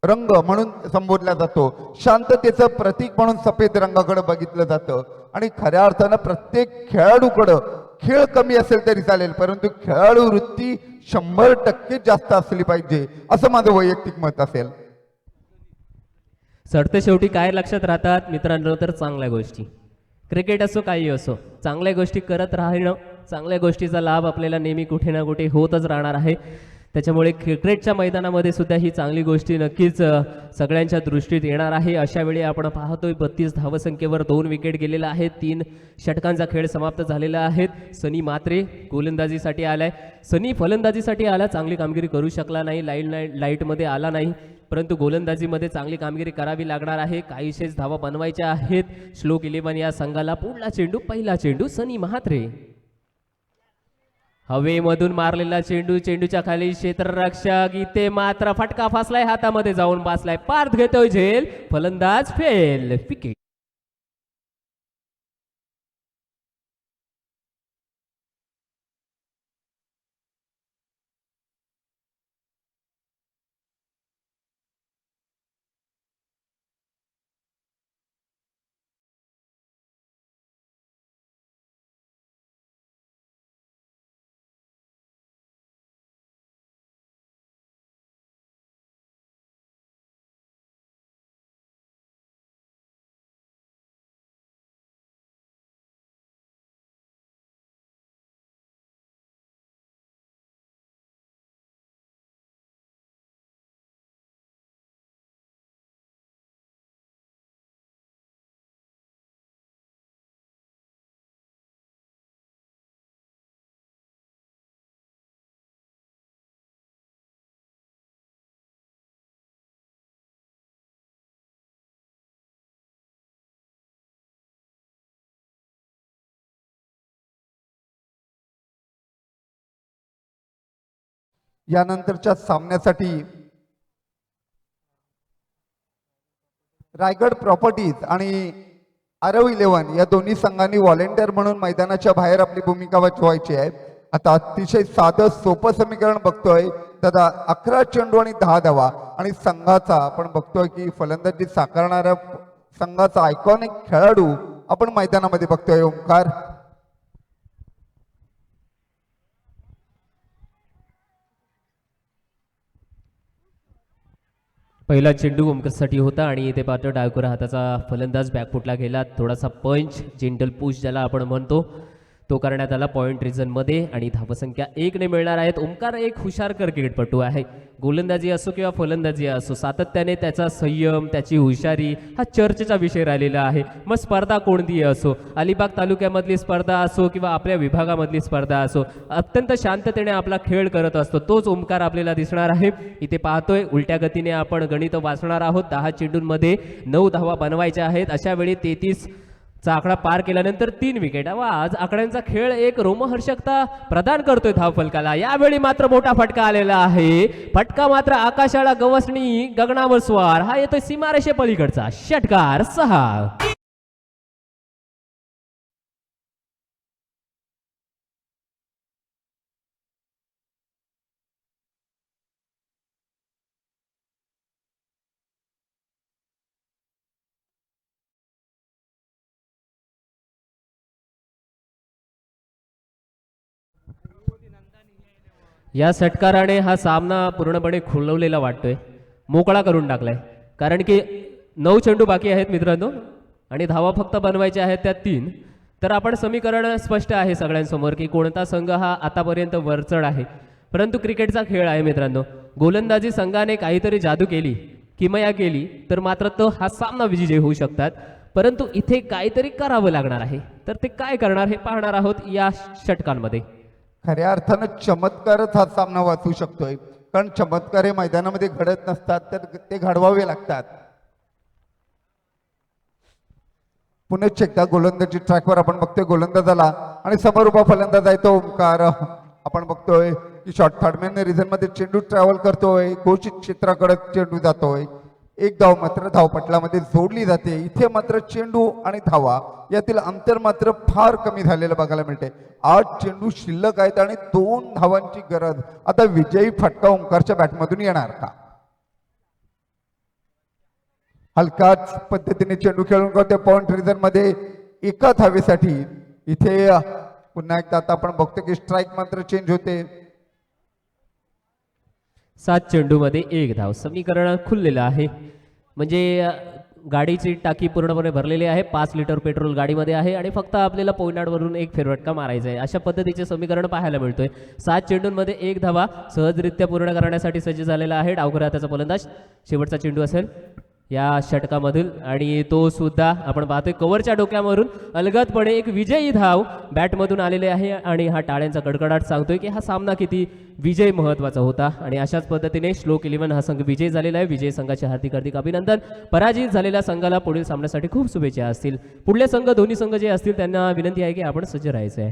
रंग म्हणून संबोधला जातो. शांततेचं प्रतीक म्हणून सफेद रंगाकडे बघितलं जातं. आणि खऱ्या अर्थानं प्रत्येक खेळाडूकडं खेळ कमी असेल तरी चालेल, परंतु खेळाडू वृत्ती 100% जास्त असली पाहिजे, असं माझं वैयक्तिक मत असेल. सरते शेवटी काय लक्षात राहतात मित्रांनो, तर चांगल्या गोष्टी. क्रिकेट असो काही असो, चांगल्या गोष्टी करत राहणं, चांगल्या गोष्टीचा लाभ आपल्याला नेहमी कुठे ना कुठे होतच राहणार आहे. त्याच्यामुळे क्रिकेटच्या मैदानामध्ये सुद्धा ही चांगली गोष्टी नक्कीच सगळ्यांच्या दृष्टीत येणार आहे. अशा वेळी आपण पाहतोय 32 धावसंख्येवर 2 विकेट गेलेला आहे. 3 षटकांचा खेळ समाप्त झालेला आहे. सनी मात्रे गोलंदाजीसाठी आलाय. सनी फलंदाजीसाठी आला, चांगली कामगिरी करू शकला नाही, लाईटमध्ये आला नाही, परंतु गोलंदाजीमध्ये चांगली कामगिरी करावी लागणार आहे. काहीशेच धावा बनवायच्या आहेत श्लोक 11 या संघाला. पुढला चेंडू, पहिला चेंडू सनी महात्रे, हवेमधून मारलेला चेंडू, चेंडूच्या खाली क्षेत्ररक्षक, इथे मात्र फटका फासलाय, हातामध्ये जाऊन बसलाय, पार्थ घेतोय झेल, फलंदाज फेल, विकेट. यानंतरच्या सामन्यासाठी रायगड प्रॉपर्टीज आणि आरव 11 या दोन्ही संघांनी व्हॉलेंटियर म्हणून मैदानाच्या बाहेर आपली भूमिका वठवायची आहे. आता अतिशय साधं सोपं समीकरण बघतोय दादा, 11 चेंडू आणि 10 धावा. आणि संघाचा आपण बघतोय की फलंदाजी साकारणाऱ्या संघाचा आयकॉनिक खेळाडू आपण मैदानामध्ये बघतोय ओंकार. पहिला चेंडू ओमकरसाठी होता आणि इथे पात्र डायकोरा हाताचा फलंदाज बॅकफुटला गेला. थोडासा पंच, जेंटल पुश ज्याला आपण म्हणतो, तो करण्यात आला पॉइंट रिझनमध्ये आणि धावसंख्या 1 ने मिळणार आहेत. ओमकार एक हुशार क्रिकेटपटू आहे. गोलंदाजी असो किंवा फलंदाजी असो, सातत्याने त्याचा संयम, त्याची हुशारी हा चर्चेचा विषय राहिलेला आहे. मग स्पर्धा कोणतीही असो, अलिबाग तालुक्यामधली स्पर्धा असो किंवा आपल्या विभागामधली स्पर्धा असो, अत्यंत शांततेने आपला खेळ करत असतो. तोच ओमकार आपल्याला दिसणार आहे. इथे पाहतोय उलट्या गतीने आपण गणित वाचणार आहोत. 10 चेंडूंमध्ये 9 धावा बनवायच्या आहेत. अशा वेळी 33 चा आकडा पार केल्यानंतर 3 विकेट. आज आकड्यांचा खेळ एक रोमहर्षकता प्रदान करतोय धावफलकाला. यावेळी मात्र मोठा फटका आलेला आहे. फटका मात्र आकाशाला गवसणी, गगनावर स्वार, हा येतोय सीमारेषे पलीकडचा. षटकार 6. या षटकाराने हा सामना पूर्णपणे खुलवलेला वाटतोय, मोकळा करून टाकलाय. कारण की 9 चेंडू बाकी आहेत मित्रांनो आणि धावा फक्त बनवायच्या आहेत त्या 3. तर आपण समीकरण स्पष्ट आहे सगळ्यांसमोर की कोणता संघ हा आतापर्यंत वरचढ आहे. परंतु क्रिकेटचा खेळ आहे मित्रांनो. गोलंदाजी संघाने काहीतरी जादू केली, किमया केली तर मात्र तो हा सामना विजयी होऊ शकतात. परंतु इथे काहीतरी करावं लागणार आहे. तर ते काय करणार हे पाहणार आहोत या षटकांमध्ये. खऱ्या अर्थानं चमत्कारच हा सामना वाचू शकतोय, कारण चमत्कार हे मैदानामध्ये घडत नसतात, तर ते घडवावे लागतात. पुन्हा एकदा गोलंदाजी ट्रॅकवर आपण बघतोय गोलंदाजाला आणि समोर उभा फलंदाज आहे तो ओंकार. आपण बघतोय की शॉर्ट थर्डमॅन रिझन मध्ये चेंडू ट्रॅव्हल करतोय, घोषित क्षेत्राकडे चेंडू जातोय. एक धाव मात्र धावपटलामध्ये जोडली जाते. इथे मात्र चेंडू आणि धावा यातील अंतर मात्र फार कमी झालेलं बघायला मिळते. 8 चेंडू शिल्लक आहेत आणि 2 धावांची गरज. आता विजयी फटका ओंकारच्या बॅटमधून येणार का? हलकाच पद्धतीने चेंडू खेळून करते पॉइंट रिझन मध्ये एका धावेसाठी. इथे पुन्हा एकदा आता आपण बघतो की स्ट्राईक मात्र चेंज होते. 7 चेंडूमध्ये 1 धाव. समीकरण खुललेलं आहे. म्हणजे गाडीची टाकी पूर्णपणे भरलेली आहे. 5 लिटर पेट्रोल गाडीमध्ये आहे आणि फक्त आपल्याला पोयनाडवरून एक फेरफटका मारायचा आहे. अशा पद्धतीचे समीकरण पाहायला मिळतोय. 7 चेंडूंमध्ये 1 धावा सहजरित्या पूर्ण करण्यासाठी सज्ज झालेला आहे डावखुरा हाताचा फलंदाज. शेवटचा चेंडू असेल या षटकामधील आणि तो सुद्धा आपण पाहतोय कव्हरच्या डोक्यावरून अलगदपणे एक विजयी धाव बॅटमधून आलेले आहे आणि हा टाळ्यांचा कडकडाट सांगतोय की हा सामना किती विजय महत्वाचा होता. आणि अशाच पद्धतीने श्लोक 11 हा संघ विजयी झालेला आहे. विजय संघाचे हार्दिक हार्दिक अभिनंदन. पराजित झालेल्या संघाला पुढील सामन्यासाठी खूप शुभेच्छा असतील. पुढले संघ दोन्ही संघ जे असतील त्यांना विनंती आहे की आपण सज्ज राहायचं आहे.